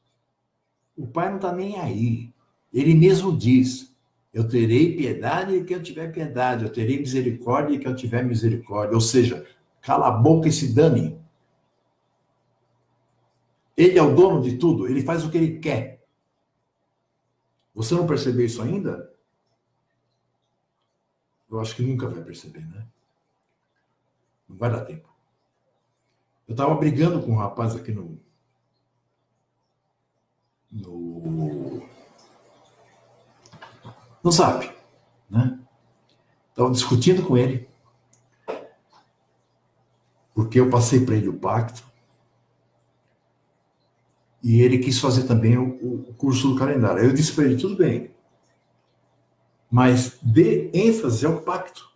O Pai não está nem aí. Ele mesmo diz, eu terei piedade de quem eu tiver piedade, eu terei misericórdia de quem eu tiver misericórdia. Ou seja, cala a boca e se dane. Ele é o dono de tudo, ele faz o que ele quer. Você não percebeu isso ainda? Eu acho que nunca vai perceber, né? Não vai dar tempo. Eu estava brigando com um rapaz aqui no Zap, né? Estava discutindo com ele, porque eu passei para ele o pacto, e ele quis fazer também o curso do calendário. Aí eu disse para ele, tudo bem, mas dê ênfase ao pacto,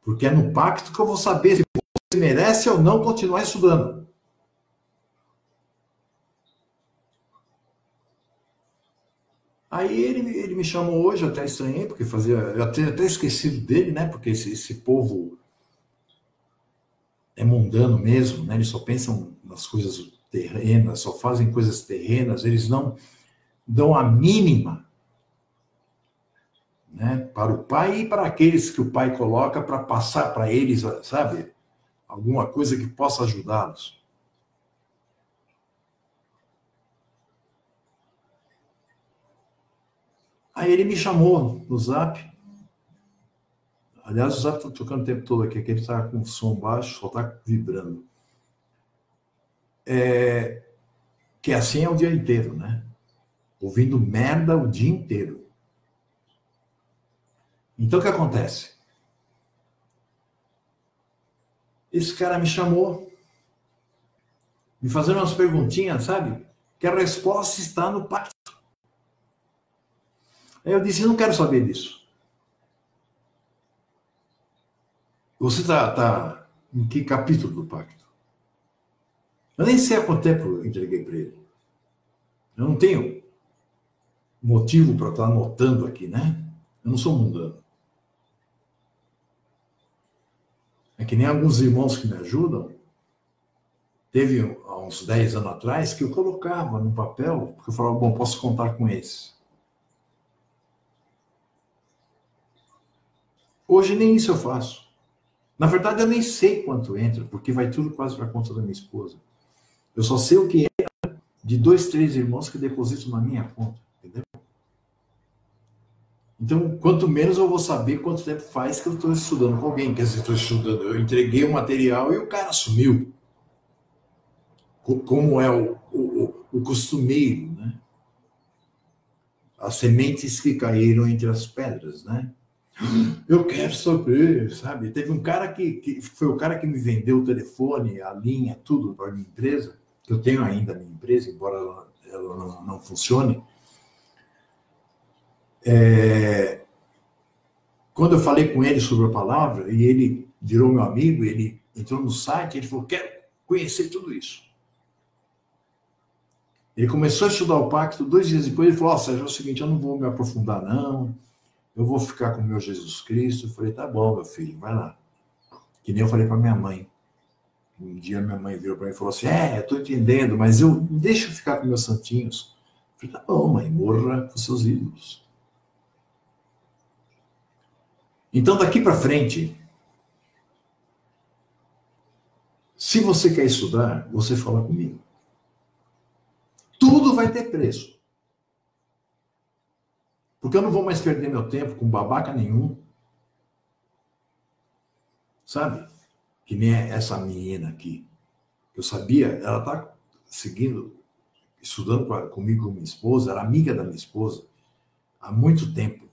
porque é no pacto que eu vou saber se você merece ou não continuar estudando. Aí ele me chamou hoje, eu até estranhei, porque eu até esquecido dele, né? Porque esse povo é mundano mesmo, né? Eles só pensam nas coisas terrenas, só fazem coisas terrenas, eles não dão a mínima, né? Para o Pai e para aqueles que o Pai coloca para passar para eles, sabe? Alguma coisa que possa ajudá-los. Aí ele me chamou no Zap. Aliás, o Zap está tocando o tempo todo aqui ele está com o som baixo, só está vibrando. Que assim é o dia inteiro, né? Ouvindo merda o dia inteiro. Então, o que acontece? Esse cara me chamou, me fazendo umas perguntinhas, sabe? Que a resposta está no pacto. Aí eu disse, não quero saber disso. Você está em que capítulo do pacto? Eu nem sei há quanto tempo eu entreguei para ele. Eu não tenho motivo para estar anotando aqui, né? Eu não sou mundano. É que nem alguns irmãos que me ajudam. Teve há uns 10 anos atrás que eu colocava no papel, porque eu falava, bom, posso contar com esse. Hoje nem isso eu faço. Na verdade, eu nem sei quanto entra, porque vai tudo quase para a conta da minha esposa. Eu só sei o que entra de 2, 3 irmãos que depositam na minha conta, entendeu? Então, quanto menos eu vou saber quanto tempo faz que eu estou estudando com alguém. Quer dizer, estou estudando, eu entreguei o material e o cara sumiu. Como é o costumeiro, né? As sementes que caíram entre as pedras, né? Eu quero saber, sabe? Teve um cara que foi o cara que me vendeu o telefone, a linha, tudo para a minha empresa, que eu tenho ainda a minha empresa, embora ela não funcione. Quando eu falei com ele sobre a palavra, e ele virou meu amigo, ele entrou no site, ele falou, quero conhecer tudo isso. Ele começou a estudar o pacto, 2 dias depois ele falou, Sérgio, é o seguinte, eu não vou me aprofundar não, eu vou ficar com o meu Jesus Cristo. Eu falei, tá bom, meu filho, vai lá. Que nem eu falei para minha mãe. Um dia minha mãe virou para mim e falou assim, eu tô entendendo, mas deixa eu ficar com meus santinhos. Eu falei, tá bom, mãe, morra com seus ídolos. Então, daqui para frente, se você quer estudar, você fala comigo. Tudo vai ter preço. Porque eu não vou mais perder meu tempo com babaca nenhum. Sabe? Que nem essa menina aqui. Eu sabia, ela está seguindo, estudando comigo, com minha esposa, era amiga da minha esposa há muito tempo.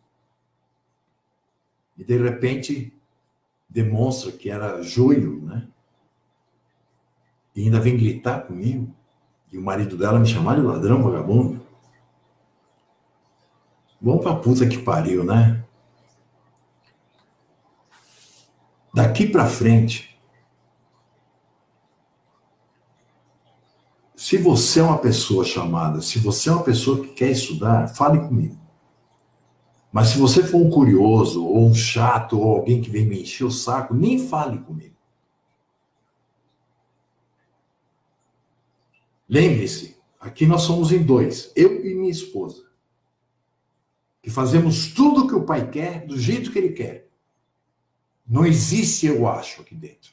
E de repente demonstra que era joio, né? E ainda vem gritar comigo. E o marido dela me chamar de ladrão, vagabundo. Vamos pra puta que pariu, né? Daqui pra frente, se você é uma pessoa chamada, se você é uma pessoa que quer estudar, fale comigo. Mas se você for um curioso, ou um chato, ou alguém que vem me encher o saco, nem fale comigo. Lembre-se, aqui nós somos em 2, eu e minha esposa. Que fazemos tudo o que o pai quer, do jeito que ele quer. Não existe eu acho aqui dentro.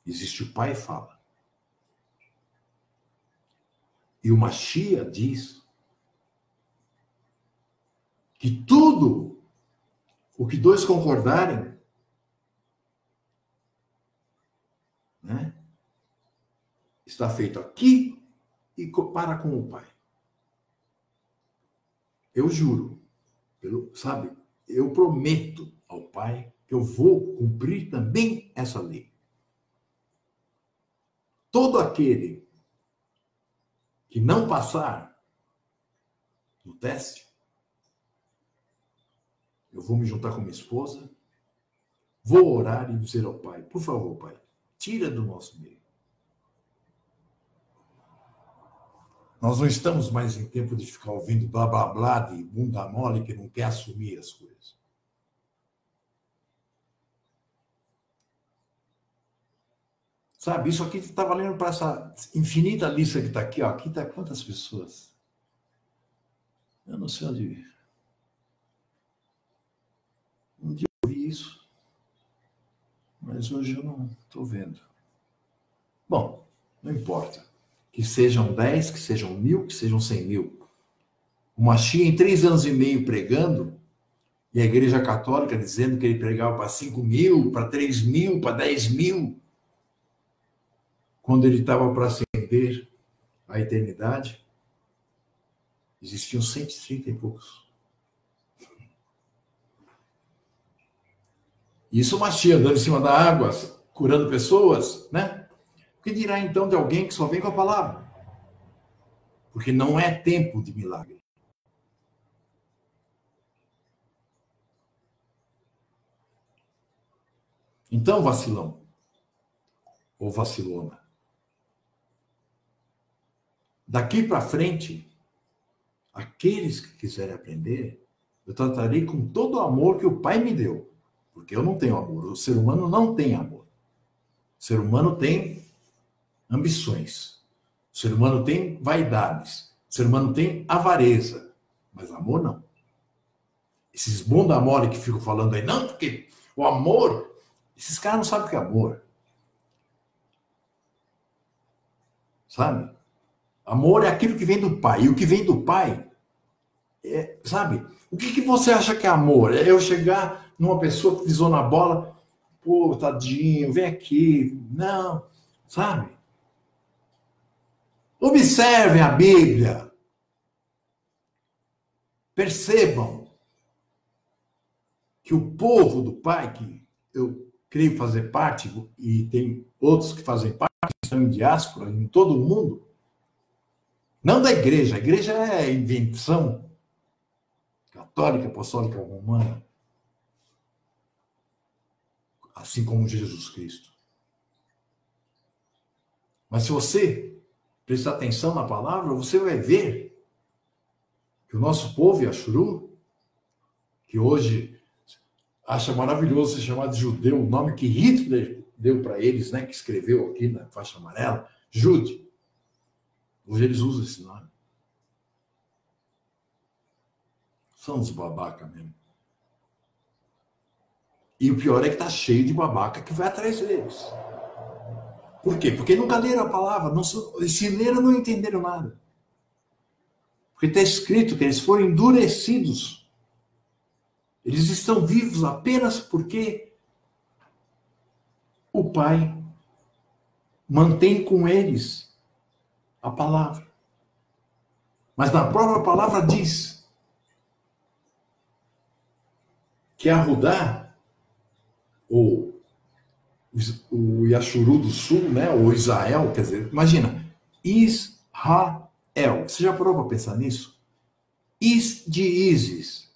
Existe o pai fala. E o Mashiach diz que tudo o que 2 concordarem, né, está feito aqui e para com o pai. Eu juro, sabe, eu prometo ao pai que eu vou cumprir também essa lei. Todo aquele que não passar no teste, eu vou me juntar com minha esposa, vou orar e dizer ao pai, por favor, pai, tira do nosso meio. Nós não estamos mais em tempo de ficar ouvindo blá, blá, blá de bunda mole que não quer assumir as coisas. Sabe, isso aqui está valendo para essa infinita lista que está aqui. Ó. Aqui está quantas pessoas? Eu não sei onde ir. Um dia eu vi isso, mas hoje eu não estou vendo. Bom, não importa. Que sejam 10, que sejam 1000, que sejam 100 mil. O Mashiach, em 3 anos e meio pregando, e a Igreja Católica dizendo que ele pregava para 5 mil, para 3 mil, para 10 mil, quando ele estava para ascender à eternidade, existiam 130 e poucos. Isso o Mashiach andando em cima da água, curando pessoas, né? O que dirá então de alguém que só vem com a palavra? Porque não é tempo de milagre. Então, vacilão, ou vacilona, daqui para frente, aqueles que quiserem aprender, eu tratarei com todo o amor que o Pai me deu. Porque eu não tenho amor. O ser humano não tem amor. O ser humano tem ambições. O ser humano tem vaidades. O ser humano tem avareza. Mas amor não. Esses bunda mole que ficam falando aí, não, porque o amor... Esses caras não sabem o que é amor. Sabe? Amor é aquilo que vem do Pai. E o que vem do Pai, sabe? O que você acha que é amor? É eu chegar numa pessoa que pisou na bola, pô, tadinho, vem aqui. Não, sabe? Observem a Bíblia. Percebam que o povo do Pai, que eu creio fazer parte, e tem outros que fazem parte, que estão em diáspora, em todo o mundo, não da igreja, a igreja é invenção católica, apostólica, romana, assim como Jesus Cristo. Mas se você prestar atenção na palavra, você vai ver que o nosso povo, Yashuru, que hoje acha maravilhoso ser chamado de judeu, o nome que Hitler deu para eles, né, que escreveu aqui na faixa amarela, Jude. Hoje eles usam esse nome. São uns babaca mesmo. E o pior é que tá cheio de babaca que vai atrás deles. Por quê? Porque nunca leram a palavra. Não, se leram, não entenderam nada. Porque está escrito que eles foram endurecidos. Eles estão vivos apenas porque o Pai mantém com eles a palavra. Mas na própria palavra diz que Arudá, ou o Yashuru do Sul, né, ou Israel, quer dizer, imagina, Israel. Você já parou para pensar nisso? Is de Isis,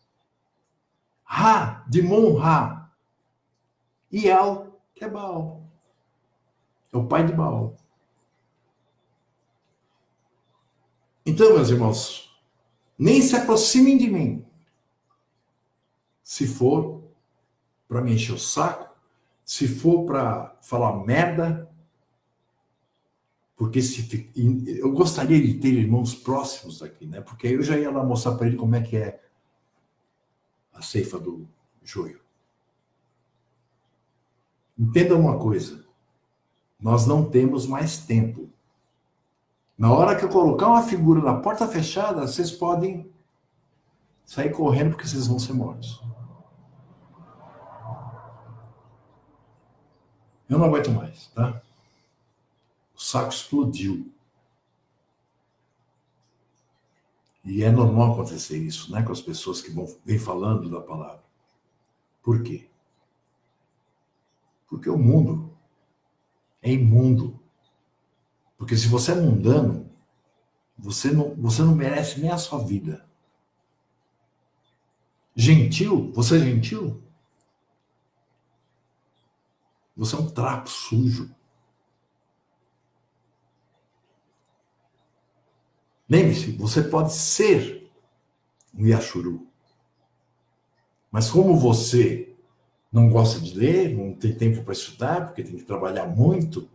Ra de Mon-Ra, e El, que é Baal. É o pai de Baal. Então, meus irmãos, nem se aproximem de mim se for para me encher o saco, se for para falar merda, porque eu gostaria de ter irmãos próximos aqui, né? Porque aí eu já ia lá mostrar para ele como é que é a ceifa do joio. Entenda uma coisa, nós não temos mais tempo. Na hora que eu colocar uma figura na porta fechada, vocês podem sair correndo porque vocês vão ser mortos. Eu não aguento mais, tá? O saco explodiu. E é normal acontecer isso, né? Com as pessoas que vêm falando da palavra. Por quê? Porque o mundo é imundo. Porque se você é mundano, você não merece nem a sua vida. Gentil? Você é gentil? Você é um trapo sujo. Lembre-se, você pode ser um Yashuru. Mas como você não gosta de ler, não tem tempo para estudar, porque tem que trabalhar muito,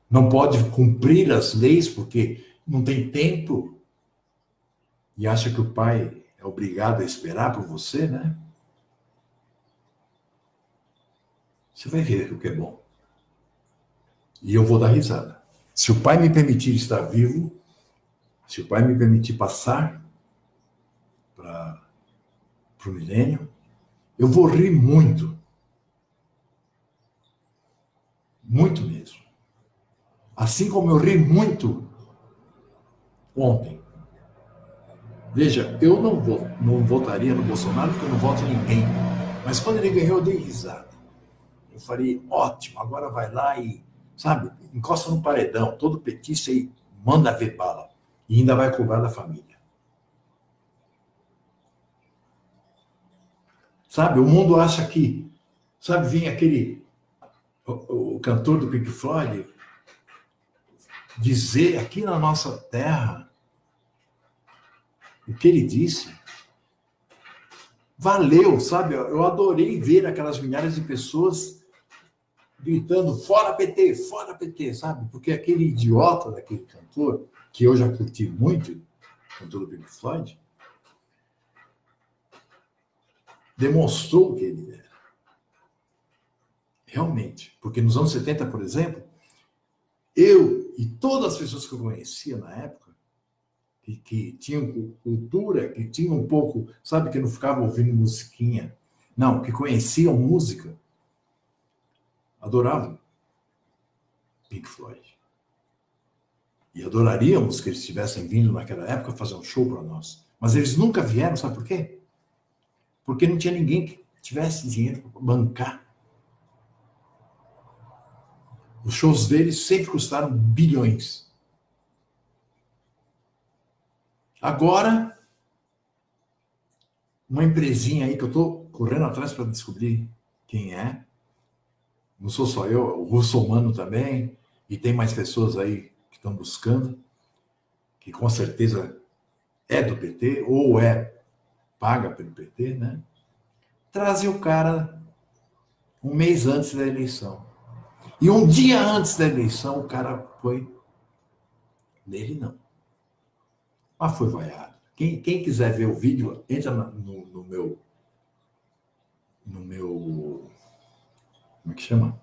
não pode cumprir as leis porque não tem tempo, e acha que o pai é obrigado a esperar por você, né? Você vai ver o que é bom. E eu vou dar risada. Se o pai me permitir estar vivo, se o pai me permitir passar para o milênio, eu vou rir muito. Muito mesmo. Assim como eu ri muito ontem. Veja, eu não votaria no Bolsonaro porque eu não voto em ninguém. Mas quando ele ganhou, eu dei risada. Eu falei, ótimo, agora vai lá e, sabe, encosta no paredão, todo petista e manda ver bala. E ainda vai cobrar da família. Sabe, o mundo acha que, sabe, vem aquele, o cantor do Pink Floyd, dizer aqui na nossa terra o que ele disse. Valeu, sabe? Eu adorei ver aquelas milhares de pessoas gritando fora PT, sabe? Porque aquele idiota daquele cantor, que eu já curti muito, cantor do Pink Floyd, demonstrou o que ele era. Realmente. Porque nos anos 70, por exemplo, Eu e todas as pessoas que eu conhecia na época, que tinham cultura, que tinham um pouco, sabe, que não ficavam ouvindo musiquinha, não, que conheciam música, adoravam Pink Floyd. E adoraríamos que eles tivessem vindo naquela época fazer um show para nós. Mas eles nunca vieram, sabe por quê? Porque não tinha ninguém que tivesse dinheiro para bancar. Os shows deles sempre custaram bilhões. Agora, uma empresinha aí que eu estou correndo atrás para descobrir quem é, não sou só eu, o Russomano também, e tem mais pessoas aí que estão buscando, que com certeza é do PT, ou paga pelo PT, né? Trazem o cara um mês antes da eleição. E um dia antes da eleição, o cara foi... Nele não. Mas foi vaiado. Quem quiser ver o vídeo, entra no meu... Como é que chama?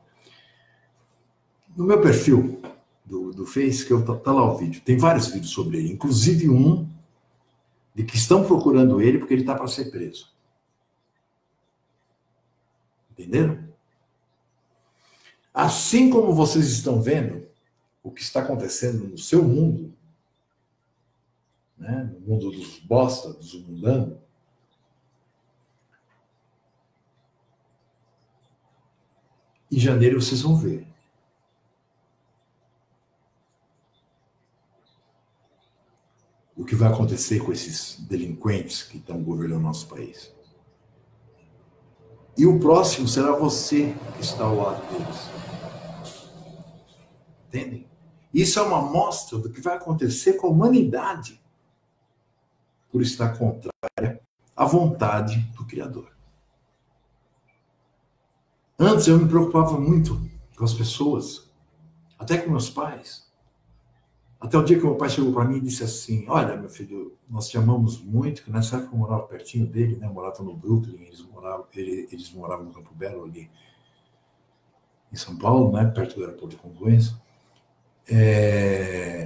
No meu perfil do Face, que tá lá o vídeo. Tem vários vídeos sobre ele. Inclusive um de que estão procurando ele porque ele está para ser preso. Entenderam? Assim como vocês estão vendo o que está acontecendo no seu mundo, né? No mundo dos bosta, dos mundanos, em janeiro vocês vão ver. O que vai acontecer com esses delinquentes que estão governando o nosso país. E o próximo será você que está ao lado deles. Entendem? Isso é uma amostra do que vai acontecer com a humanidade por estar contrária à vontade do Criador. Antes eu me preocupava muito com as pessoas, até com meus pais. Até o dia que meu pai chegou para mim e disse assim: olha, meu filho, nós te amamos muito, que nessa época eu morava pertinho dele, né? Eu morava no Brooklyn, eles moravam no Campo Belo, ali em São Paulo, né? Perto do aeroporto de Congonhas. E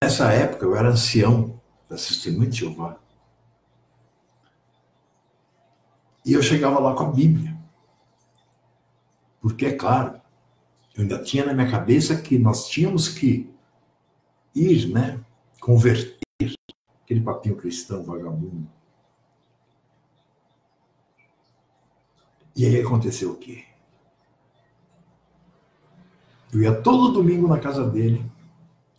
nessa época eu era ancião da Testemunha de Jeová. E eu chegava lá com a Bíblia. Porque, é claro, eu ainda tinha na minha cabeça que nós tínhamos que ir, né? Converter aquele papinho cristão vagabundo. E aí aconteceu o quê? Eu ia todo domingo na casa dele,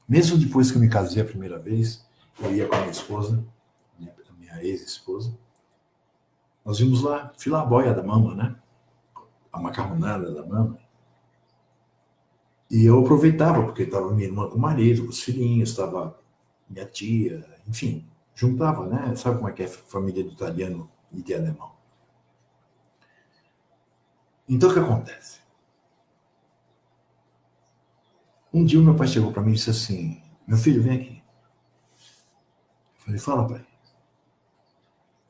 mesmo depois que eu me casei a primeira vez, eu ia com a minha esposa, minha ex-esposa. Nós íamos lá, filabóia da mama, né? A macarronada da mama. E eu aproveitava, porque estava minha irmã com o marido, com os filhinhos, estava minha tia, enfim, juntava, né? Sabe como é que é família de italiano e de alemão? Então, o que acontece? Um dia o meu pai chegou para mim e disse assim: meu filho, vem aqui. Eu falei: fala, pai.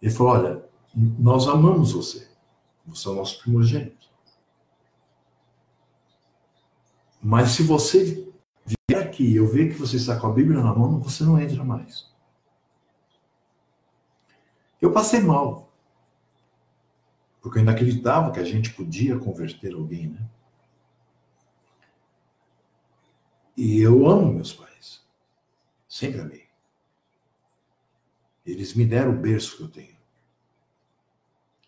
Ele falou: olha, nós amamos você. Você é o nosso primogênito. Mas se você vier aqui e eu ver que você está com a Bíblia na mão, você não entra mais. Eu passei mal. Porque eu ainda acreditava que a gente podia converter alguém, né? E eu amo meus pais. Sempre amei. Eles me deram o berço que eu tenho.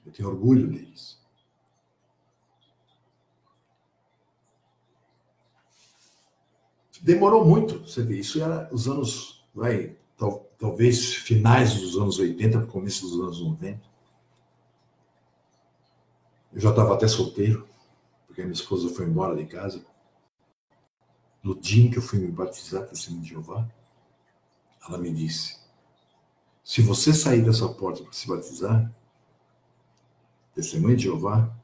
Eu tenho orgulho deles. Demorou muito, você vê, isso era os anos, talvez finais dos anos 80, começo dos anos 90. Eu já estava até solteiro, porque a minha esposa foi embora de casa. No dia em que eu fui me batizar, Testemunha de Jeová, ela me disse: se você sair dessa porta para se batizar, Testemunha de Jeová,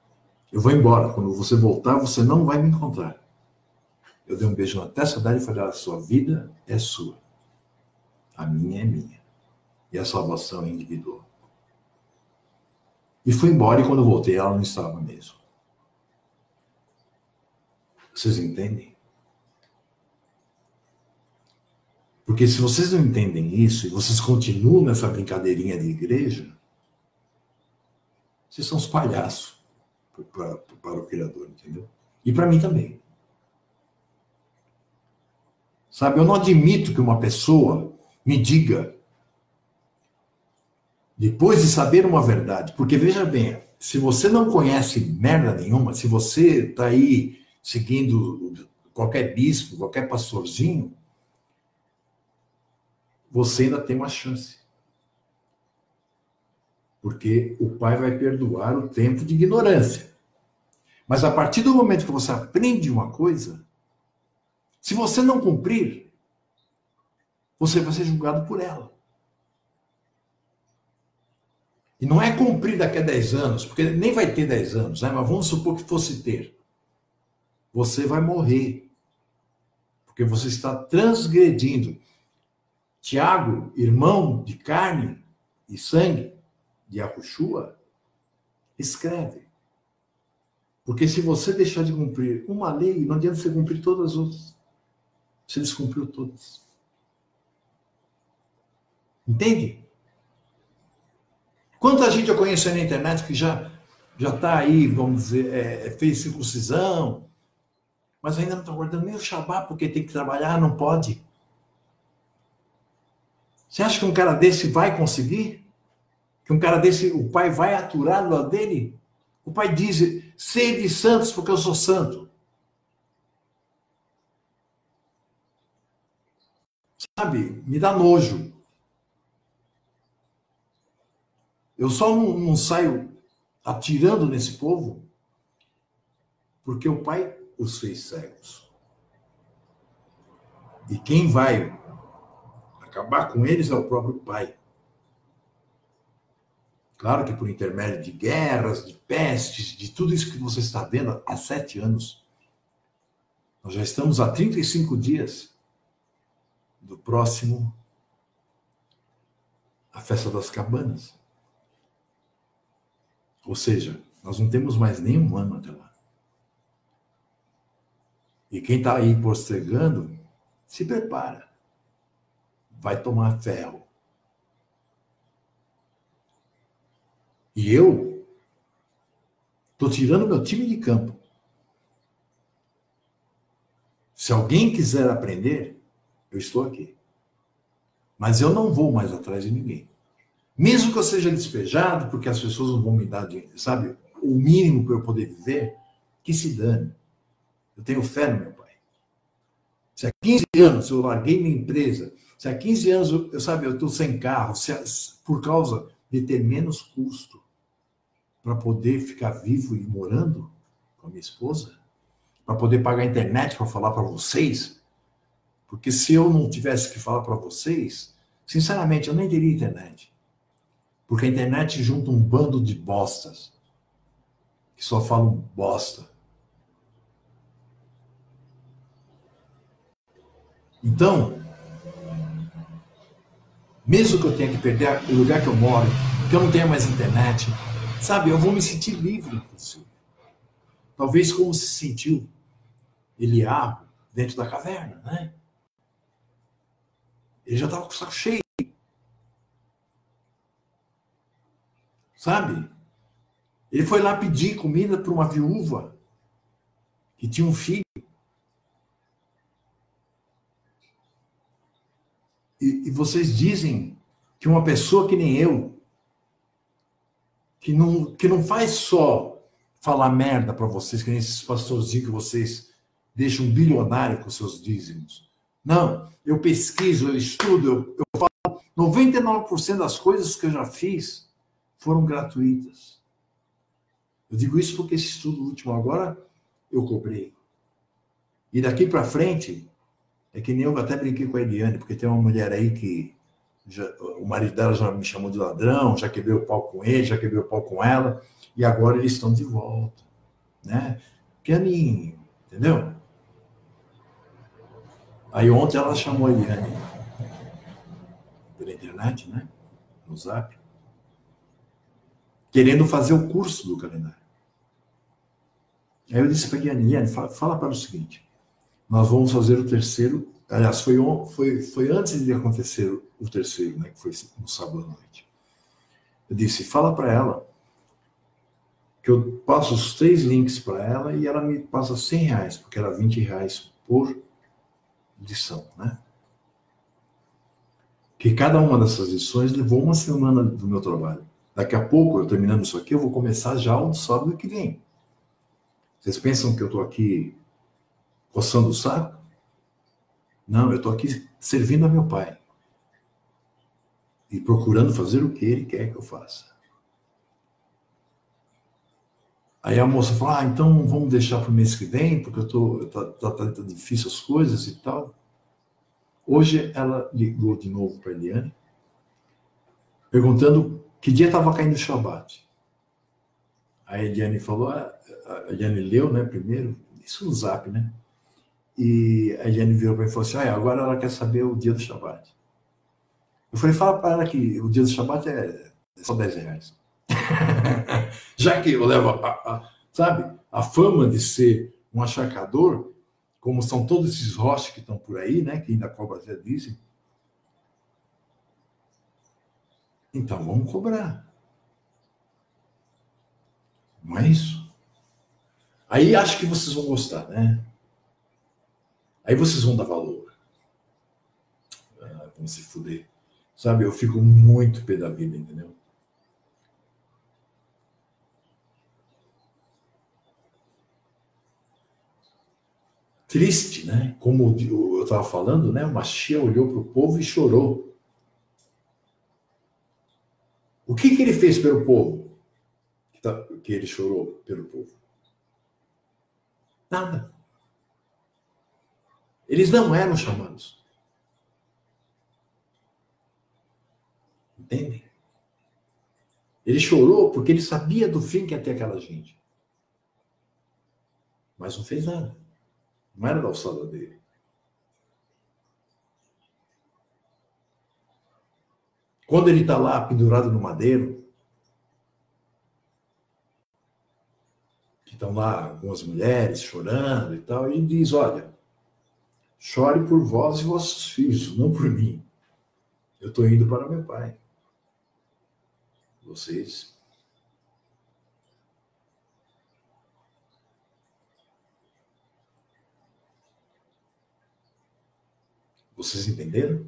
eu vou embora. Quando você voltar, você não vai me encontrar. Eu dei um beijo na testa dela e falei: a sua vida é sua. A minha é minha. E a salvação é individual. E fui embora, e quando eu voltei, ela não estava mesmo. Vocês entendem? Porque se vocês não entendem isso e vocês continuam nessa brincadeirinha de igreja, vocês são os palhaços para o Criador, entendeu? E para mim também. Sabe, eu não admito que uma pessoa me diga, depois de saber uma verdade, porque veja bem, se você não conhece merda nenhuma, se você está aí seguindo qualquer bispo, qualquer pastorzinho, você ainda tem uma chance. Porque o Pai vai perdoar o tempo de ignorância. Mas a partir do momento que você aprende uma coisa, se você não cumprir, você vai ser julgado por ela. E não é cumprir daqui a 10 anos, porque nem vai ter 10 anos, né? Mas vamos supor que fosse ter. Você vai morrer. Porque você está transgredindo. Tiago, irmão de carne e sangue de Yahushua, escreve. Porque se você deixar de cumprir uma lei, não adianta você cumprir todas as outras. Você descumpriu todas. Entende? Quanta gente eu conheço aí na internet que já está aí, vamos dizer, fez circuncisão, mas ainda não está guardando nem o Shabá, porque tem que trabalhar, não pode. Você acha que um cara desse vai conseguir? Que um cara desse, o pai vai aturar do lado dele? O pai diz, sede santos porque eu sou santo. Sabe, me dá nojo. Eu só não saio atirando nesse povo porque o pai os fez cegos. E quem vai acabar com eles é o próprio pai. Claro que por intermédio de guerras, de pestes, de tudo isso que você está vendo há 7 anos. Nós já estamos há 35 dias do próximo, a Festa das Cabanas. Ou seja, nós não temos mais nem um ano até lá. E quem está aí postergando, se prepara. Vai tomar ferro. E eu estou tirando meu time de campo. Se alguém quiser aprender, eu estou aqui. Mas eu não vou mais atrás de ninguém. Mesmo que eu seja despejado, porque as pessoas não vão me dar, sabe, o mínimo para eu poder viver, que se dane. Eu tenho fé no meu pai. Se há 15 anos eu larguei minha empresa, se há 15 anos eu estou sem carro, por causa de ter menos custo para poder ficar vivo e morando com a minha esposa, para poder pagar a internet para falar para vocês, porque se eu não tivesse que falar para vocês, sinceramente, eu nem teria internet. Porque a internet junta um bando de bostas, que só falam bosta. Então, mesmo que eu tenha que perder o lugar que eu moro, que eu não tenha mais internet, sabe, eu vou me sentir livre, inclusive. Talvez como se sentiu Eliabe dentro da caverna, né? Ele já estava com o saco cheio. Sabe? Ele foi lá pedir comida para uma viúva que tinha um filho. E vocês dizem que uma pessoa que nem eu, que não faz só falar merda para vocês, que nem esses pastorzinhos que vocês deixam bilionário com seus dízimos. Não, eu pesquiso, eu estudo, eu falo. 99% das coisas que eu já fiz foram gratuitas. Eu digo isso porque esse estudo último agora eu cobrei. E daqui para frente, é que nem eu até brinquei com a Eliane, porque tem uma mulher aí que o marido dela já me chamou de ladrão, já quebrei o pau com ele, já quebrei o pau com ela, e agora eles estão de volta. Né? Pianinho, entendeu? Aí ontem ela chamou a Eliane pela internet, né? No Zap, querendo fazer o curso do calendário. Aí eu disse para a Eliane, fala para o seguinte, nós vamos fazer o terceiro, aliás, foi antes de acontecer o terceiro, né, que foi no sábado à noite. Eu disse, fala para ela que eu passo os 3 links para ela e ela me passa R$100, porque era R$20 por lição, né? Que cada uma dessas lições levou uma semana do meu trabalho. Daqui a pouco, eu terminando isso aqui, eu vou começar já o sábado que vem. Vocês pensam que eu estou aqui coçando o saco? Não, eu estou aqui servindo a meu pai. E procurando fazer o que ele quer que eu faça. Aí a moça falou, então vamos deixar para o mês que vem, porque tá difícil as coisas e tal. Hoje ela ligou de novo para a Eliane, perguntando que dia estava caindo o Shabat. A Eliane falou, a Eliane leu, né, primeiro, isso no Zap, né? E a Eliane virou para mim e falou assim, agora ela quer saber o dia do Shabat. Eu falei, fala para ela que o dia do Shabat é só R$10. Já que eu levo, sabe, a fama de ser um acharcador, como são todos esses roches que estão por aí, né, que ainda cobram até dizem. Então vamos cobrar. Não é isso? Aí acho que vocês vão gostar, né? Aí vocês vão dar valor. Vão se fuder. Sabe, eu fico muito pé da vida, entendeu? Triste, né? Como eu estava falando, né? O Mashiach olhou para o povo e chorou. O que ele fez pelo povo? Que ele chorou pelo povo? Nada. Eles não eram chamados. Entendem? Ele chorou porque ele sabia do fim que ia ter aquela gente. Mas não fez nada. Não era da alçada dele. Quando ele está lá pendurado no madeiro, que estão lá algumas mulheres chorando e tal, ele diz, olha, chore por vós e vossos filhos, não por mim. Eu estou indo para meu pai. Vocês entenderam?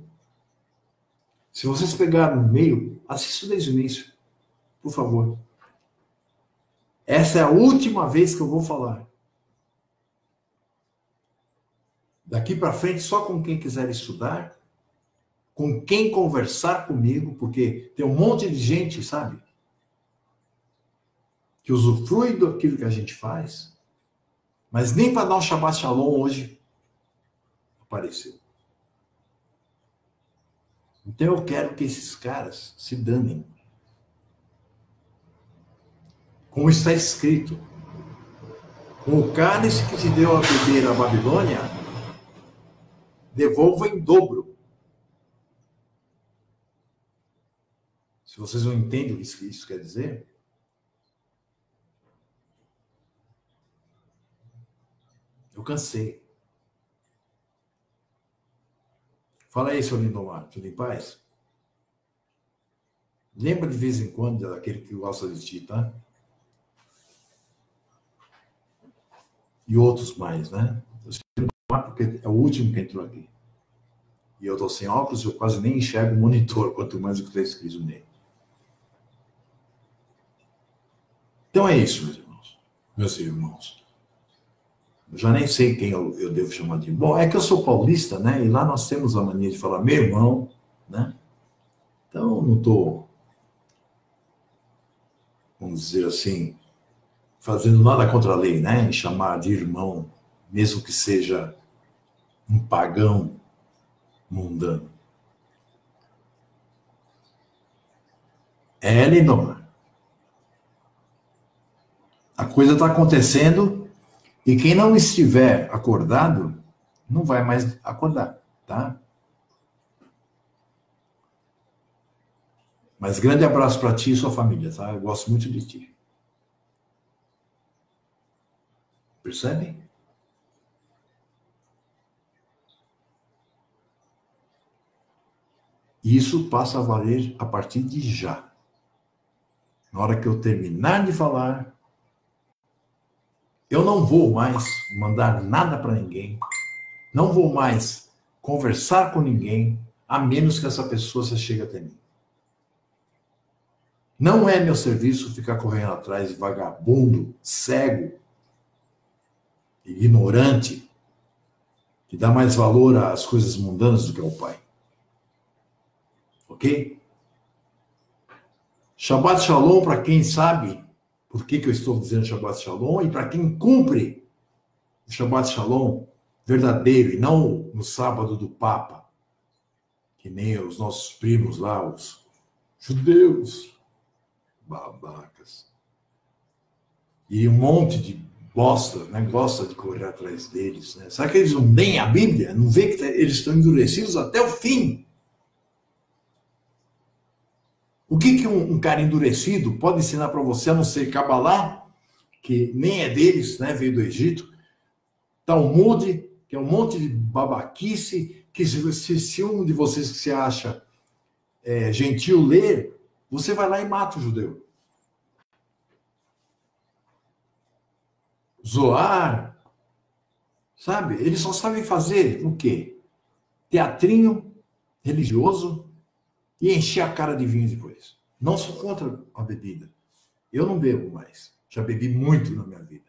Se vocês pegaram no meio, assistam desde o início, por favor. Essa é a última vez que eu vou falar. Daqui para frente, só com quem quiser estudar, com quem conversar comigo, porque tem um monte de gente, sabe, que usufrui daquilo que a gente faz, mas nem para dar um Shabbat Shalom hoje apareceu. Então eu quero que esses caras se danem. Como está escrito, com o cálice que se deu a beber a Babilônia, devolva em dobro. Se vocês não entendem o que isso quer dizer, eu cansei. Fala aí, seu Lindomar, tudo em paz? Lembra de vez em quando daquele que gosta de ti, tá? E outros mais, né? Eu sei porque é o último que entrou aqui. E eu tô sem óculos, eu quase nem enxergo o monitor, quanto mais o que está escrito nele. Então é isso, meus irmãos. Meus irmãos. Eu já nem sei quem eu devo chamar de... Bom, é que eu sou paulista, né? E lá nós temos a mania de falar meu irmão, né? Então, não estou, vamos dizer assim, fazendo nada contra a lei, né? Em chamar de irmão, mesmo que seja um pagão mundano. É, Lindomar. A coisa está acontecendo e quem não estiver acordado não vai mais acordar, tá? Mas grande abraço para ti e sua família, tá? Eu gosto muito de ti. Percebe? Isso passa a valer a partir de já. Na hora que eu terminar de falar, eu não vou mais mandar nada para ninguém, não vou mais conversar com ninguém, a menos que essa pessoa se chegue até mim. Não é meu serviço ficar correndo atrás de vagabundo, cego, ignorante, que dá mais valor às coisas mundanas do que ao Pai. Ok? Shabbat Shalom para quem sabe por que eu estou dizendo Shabbat Shalom e para quem cumpre o Shabbat Shalom verdadeiro e não no sábado do Papa, que nem os nossos primos lá, os judeus, babacas. E um monte de bosta, né? Gosta de correr atrás deles. Né? Será que eles não leem a Bíblia? Não vê que eles estão endurecidos até o fim? O que um cara endurecido pode ensinar para você, a não ser Kabbalah, que nem é deles, né? Veio do Egito, Talmud, que é um monte de babaquice, que se um de vocês que se acha gentil ler, você vai lá e mata o judeu. Zoar, sabe? Eles só sabem fazer o quê? Teatrinho religioso e encher a cara de vinho depois. Não sou contra a bebida. Eu não bebo mais. Já bebi muito na minha vida.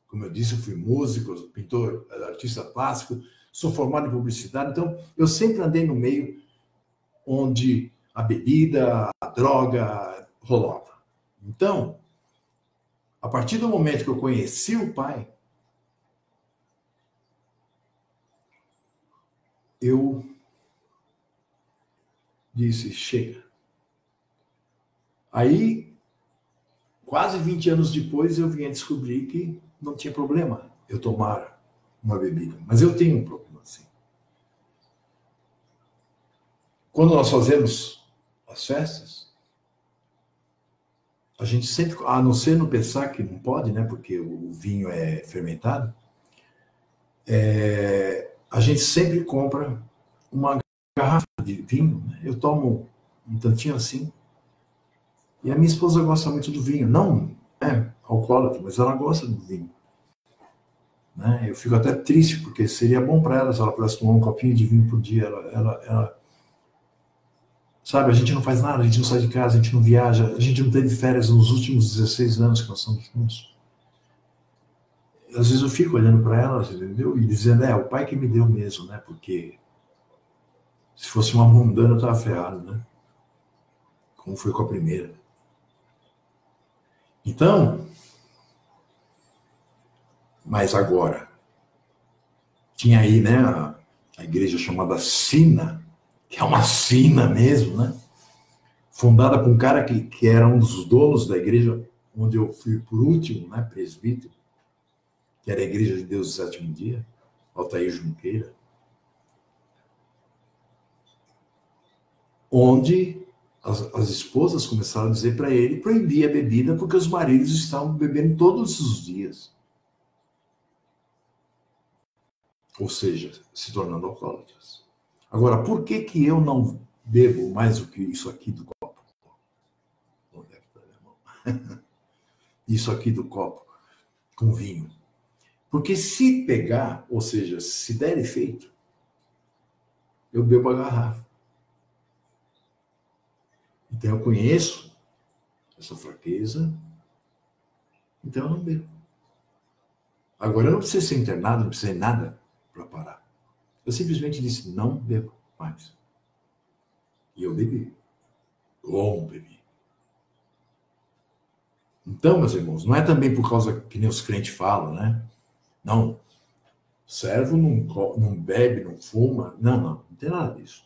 Como eu disse, eu fui músico, pintor, artista plástico, sou formado em publicidade, então eu sempre andei no meio onde a bebida, a droga rolava. Então, a partir do momento que eu conheci o Pai, eu disse, chega. Aí, quase 20 anos depois, eu vim a descobrir que não tinha problema eu tomar uma bebida. Mas eu tenho um problema, assim. Quando nós fazemos as festas, a gente sempre, a não ser no pensar que não pode, né? Porque o vinho é fermentado, a gente sempre compra uma garrafa de vinho. Né? Eu tomo um tantinho assim. E a minha esposa gosta muito do vinho. Não é alcoólatra, mas ela gosta do vinho. Né? Eu fico até triste, porque seria bom para ela se ela pudesse tomar um copinho de vinho por dia. Ela sabe, a gente não faz nada, a gente não sai de casa, a gente não viaja, a gente não teve férias nos últimos 16 anos que nós estamos juntos. Às vezes eu fico olhando para ela, entendeu? E dizendo, o pai que me deu mesmo, né? Porque se fosse uma mundana, eu estava ferrado, né? Como foi com a primeira. Então, mas agora, tinha aí, né, a igreja chamada Sina, que é uma sina mesmo, né? Fundada por um cara que era um dos donos da igreja, onde eu fui por último, né, presbítero, que era a Igreja de Deus do Sétimo Dia, Altair Junqueira, onde as esposas começaram a dizer para ele proibir a bebida porque os maridos estavam bebendo todos os dias. Ou seja, se tornando alcoólatras. Agora, por que eu não bebo mais do que isso aqui do copo? Onde é que tá, meu irmão? Isso aqui do copo, com vinho. Porque se pegar, ou seja, se der efeito, eu bebo a garrafa. Então eu conheço essa fraqueza, então eu não bebo. Agora eu não preciso ser internado, não preciso de nada para parar. Eu simplesmente disse, não bebo mais. E eu bebi. Bom, bebi. Então, meus irmãos, não é também por causa que nem os crentes falam, né? Não, servo não bebe, não fuma. Não tem nada disso.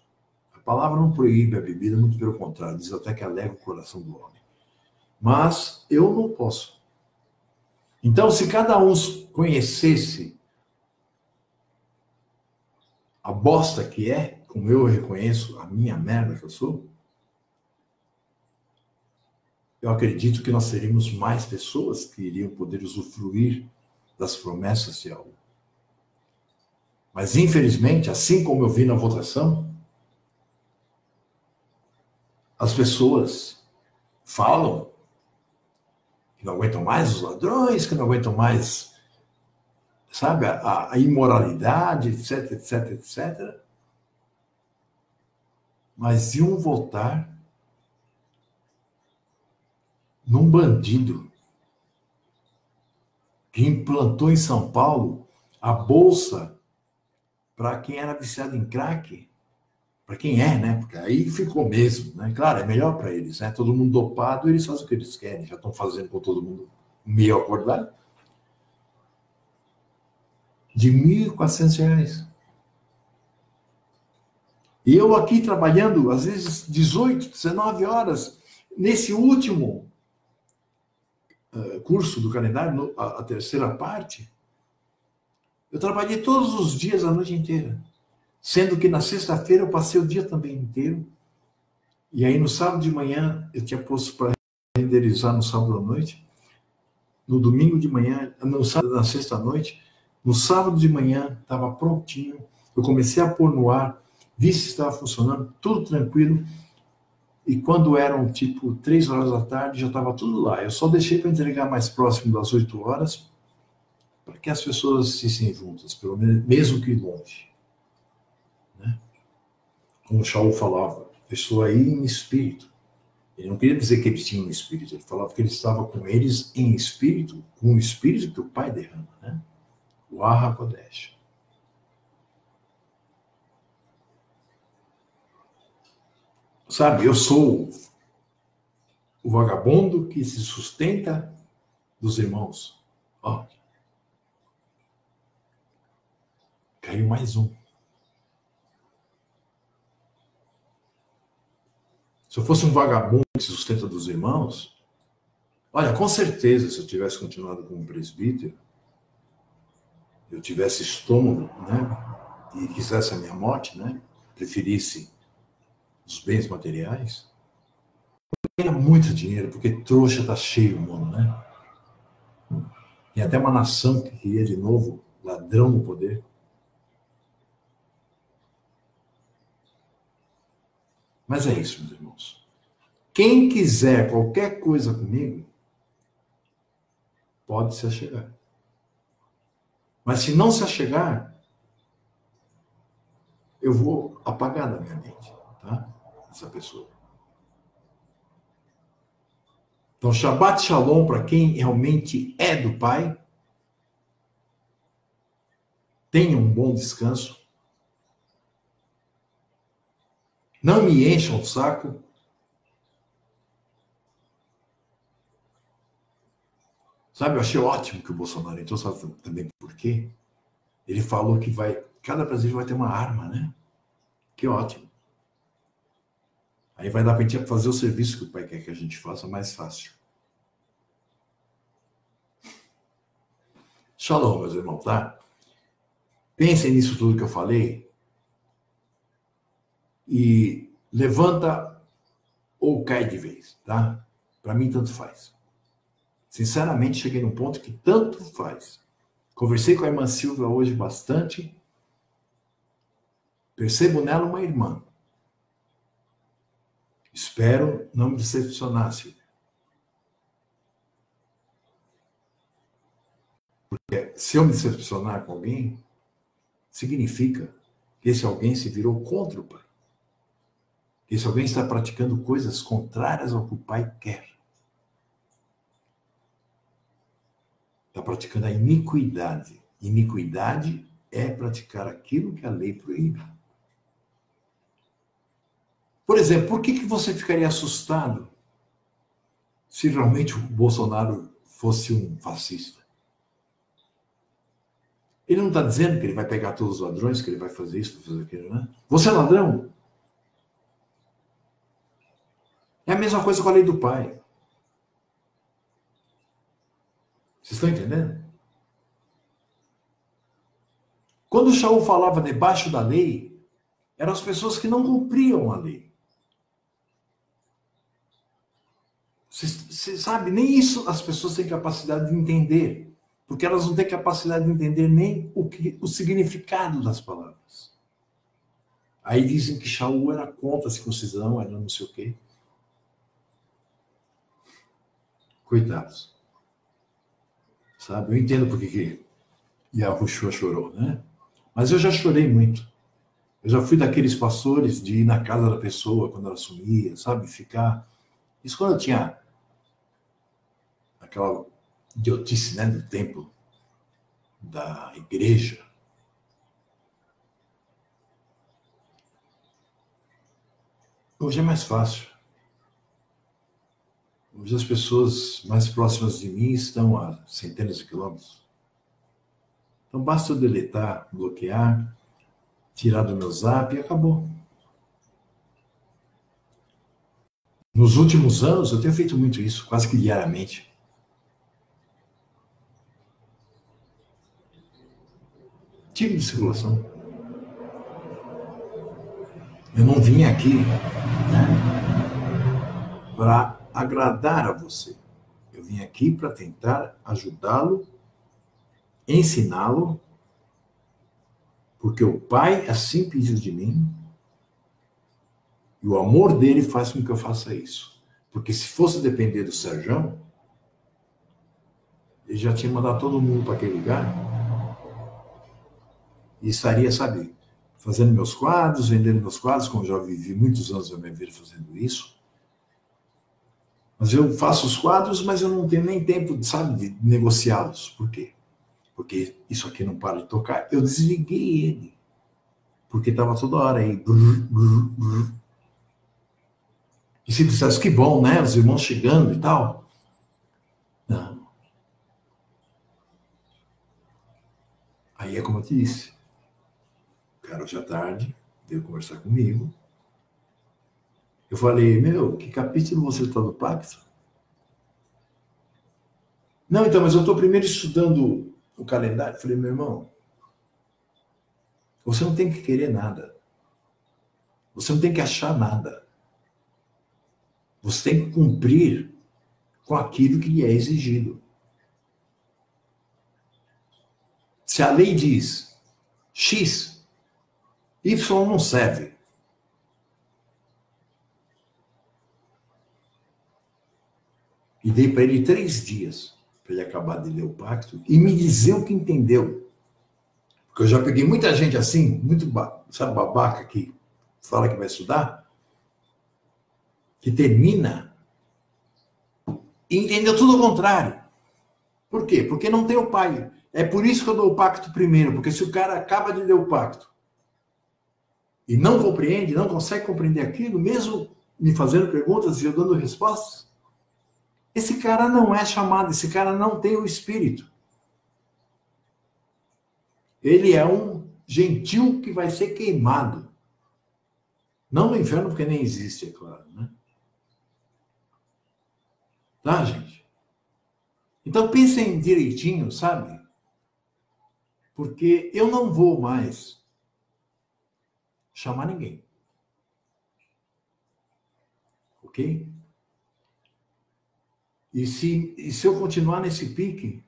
A palavra não proíbe a bebida, muito pelo contrário, diz até que alega o coração do homem. Mas eu não posso. Então, se cada um conhecesse a bosta que é, como eu reconheço a minha merda que eu sou, eu acredito que nós teríamos mais pessoas que iriam poder usufruir das promessas de algo. Mas, infelizmente, assim como eu vi na votação, as pessoas falam que não aguentam mais os ladrões, que não aguentam mais, sabe, a imoralidade, etc, etc, etc. Mas iam votar num bandido que implantou em São Paulo a bolsa para quem era viciado em crack, para quem é, né? Porque aí ficou mesmo, né? Claro, é melhor para eles, né? Todo mundo dopado, eles fazem o que eles querem, já estão fazendo com todo mundo meio acordado. De R$ 1.400. E eu aqui trabalhando, às vezes, 18, 19 horas, nesse último curso do calendário, a terceira parte, eu trabalhei todos os dias, a noite inteira. Sendo que na sexta-feira eu passei o dia também inteiro. E aí no sábado de manhã, eu tinha posto para renderizar no sábado à noite. No domingo de manhã, no sábado, na sexta-noite, no sábado de manhã, estava prontinho. Eu comecei a pôr no ar, vi se estava funcionando, tudo tranquilo. E quando eram tipo 3 horas da tarde, já estava tudo lá. Eu só deixei para entregar mais próximo das 8 horas, para que as pessoas assistissem juntas, pelo menos, mesmo que longe. Né? Como o Shaul falava, pessoa aí em espírito. Ele não queria dizer que eles tinham um espírito, ele falava que ele estava com eles em espírito, com o espírito que o Pai derrama, né? O Arra Kodesh. Sabe, eu sou o vagabundo que se sustenta dos irmãos. Ó, caiu mais um. Se eu fosse um vagabundo que se sustenta dos irmãos, olha, com certeza, se eu tivesse continuado como presbítero, eu tivesse estômago, né, e quisesse a minha morte, né, preferisse os bens materiais, eu ganha muito dinheiro, porque trouxa tá cheio o mundo, né? Tem até uma nação que queria de novo ladrão no poder. Mas é isso, meus irmãos. Quem quiser qualquer coisa comigo, pode se achegar. Mas se não se achegar, eu vou apagar da minha mente, tá? Essa pessoa. Então, Shabbat Shalom para quem realmente é do Pai. Tenha um bom descanso. Não me encham o saco. Sabe, eu achei ótimo que o Bolsonaro entrou, sabe também por quê? Ele falou que cada brasileiro vai ter uma arma, né? Que ótimo. Aí vai dar para a gente fazer o serviço que o Pai quer que a gente faça mais fácil. Shalom, meus irmãos, tá? Pensem nisso tudo que eu falei e levanta ou cai de vez, tá? Para mim, tanto faz. Sinceramente, cheguei num ponto que tanto faz. Conversei com a irmã Silvia hoje bastante. Percebo nela uma irmã. Espero não me decepcionar, Silvia. Porque se eu me decepcionar com alguém, significa que esse alguém se virou contra o Pai. Que esse alguém está praticando coisas contrárias ao que o Pai quer. Está praticando a iniquidade. Iniquidade é praticar aquilo que a lei proíbe. Por exemplo, por que você ficaria assustado se realmente o Bolsonaro fosse um fascista? Ele não está dizendo que ele vai pegar todos os ladrões, que ele vai fazer isso, vai fazer aquilo, né? Você é ladrão? É a mesma coisa com a lei do Pai. Vocês estão entendendo? Quando o Shaul falava debaixo da lei, eram as pessoas que não cumpriam a lei. Você sabe, nem isso as pessoas têm capacidade de entender. Porque elas não têm capacidade de entender nem o significado das palavras. Aí dizem que Shaul era contra a circuncisão, era não sei o quê. Coitados. Sabe? Eu entendo por que Yahushua chorou, né? Mas eu já chorei muito. Eu já fui daqueles pastores de ir na casa da pessoa quando ela sumia, sabe? Ficar... Isso quando eu tinha aquela idiotice, né, do templo, da igreja. Hoje é mais fácil. Hoje as pessoas mais próximas de mim estão a centenas de quilômetros. Então basta eu deletar, bloquear, tirar do meu zap e acabou. Nos últimos anos eu tenho feito muito isso, quase que diariamente. Tiro de circulação. Eu não vim aqui, né, para agradar a você. Eu vim aqui para tentar ajudá-lo, ensiná-lo, porque o Pai assim pediu de mim, e o amor dele faz com que eu faça isso. Porque se fosse depender do Serjão, ele já tinha mandado todo mundo para aquele lugar e estaria, sabe, fazendo meus quadros, vendendo meus quadros, como eu já vivi muitos anos da minha vida fazendo isso. Mas eu faço os quadros, mas eu não tenho nem tempo, sabe, de negociá-los. Por quê? Porque isso aqui não para de tocar. Eu desliguei ele, porque estava toda hora aí. Brrr, brrr, brrr. E se dissesse, que bom, né? Os irmãos chegando e tal. Não. Aí é como eu te disse. O cara hoje à tarde veio conversar comigo. Eu falei, meu, que capítulo você está do pacto? Não, então, mas eu estou primeiro estudando o calendário. Eu falei, meu irmão, você não tem que querer nada. Você não tem que achar nada. Você tem que cumprir com aquilo que lhe é exigido. Se a lei diz X, Y não serve. E dei para ele 3 dias para ele acabar de ler o pacto e me dizer o que entendeu. Porque eu já peguei muita gente assim, muito, sabe, babaca, que fala que vai estudar, que termina e entendeu tudo ao contrário. Por quê? Porque não tem o pai. É por isso que eu dou o pacto primeiro, porque se o cara acaba de ler o pacto e não compreende, não consegue compreender aquilo, mesmo me fazendo perguntas e eu dando respostas, esse cara não é chamado, esse cara não tem o espírito. Ele é um gentil que vai ser queimado. Não no inferno, porque nem existe, é claro, né? Tá, gente? Então pensem direitinho, sabe? Porque eu não vou mais chamar ninguém. Ok? E se eu continuar nesse pique,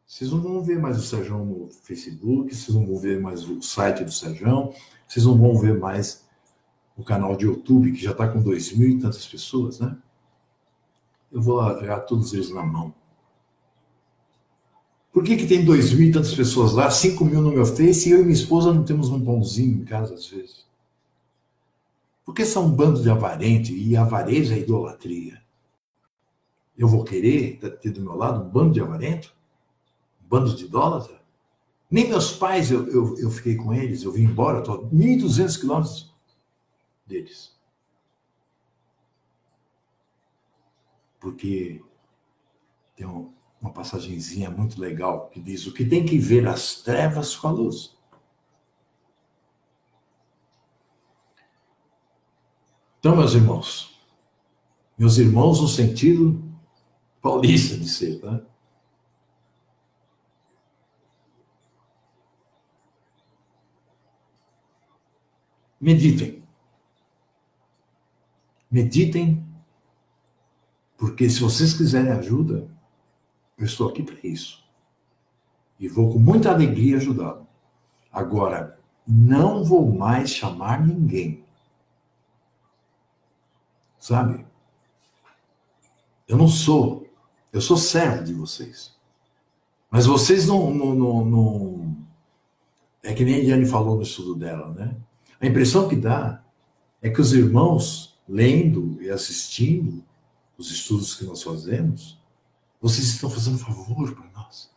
vocês não vão ver mais o Serjão no Facebook, vocês não vão ver mais o site do Serjão, vocês não vão ver mais o canal de YouTube, que já está com 2.000 e tantas pessoas, né? Eu vou largar todos eles na mão. Por que tem 2.000 e tantas pessoas lá, 5.000 no meu Face, e eu e minha esposa não temos um pãozinho em casa, às vezes? Porque são um bando de avarente, e avareza é idolatria. Eu vou querer ter do meu lado um bando de avarento? Um bando de idólatra? Nem meus pais, eu fiquei com eles, eu vim embora, estou a 1.200 quilômetros deles. Porque tem uma passagenzinha muito legal que diz: o que tem que ver as trevas com a luz. Então, meus irmãos no sentido paulista de ser, tá? Meditem. Meditem, porque se vocês quiserem ajuda, eu estou aqui para isso. E vou com muita alegria ajudá-lo. Agora, não vou mais chamar ninguém. Sabe? Eu sou servo de vocês. Mas vocês não. É que nem a Eliane falou no estudo dela, né? A impressão que dá é que os irmãos, lendo e assistindo os estudos que nós fazemos, vocês estão fazendo favor para nós.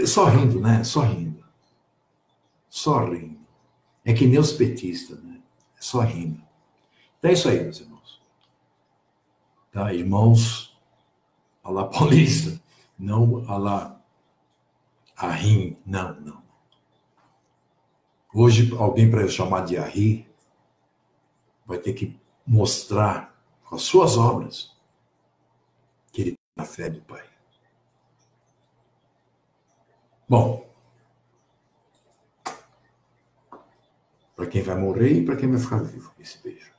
Só rindo, né? Só rindo. Só rindo. É que nem os petistas, né? Só rindo. Então é isso aí, meus irmãos. Tá? Irmãos a la paulista, não a la arrim, não. Hoje, alguém para chamar de arri vai ter que mostrar com as suas obras que ele tem a fé do Pai. Bom, para quem vai morrer e para quem vai ficar vivo, esse beijo.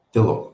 Até logo.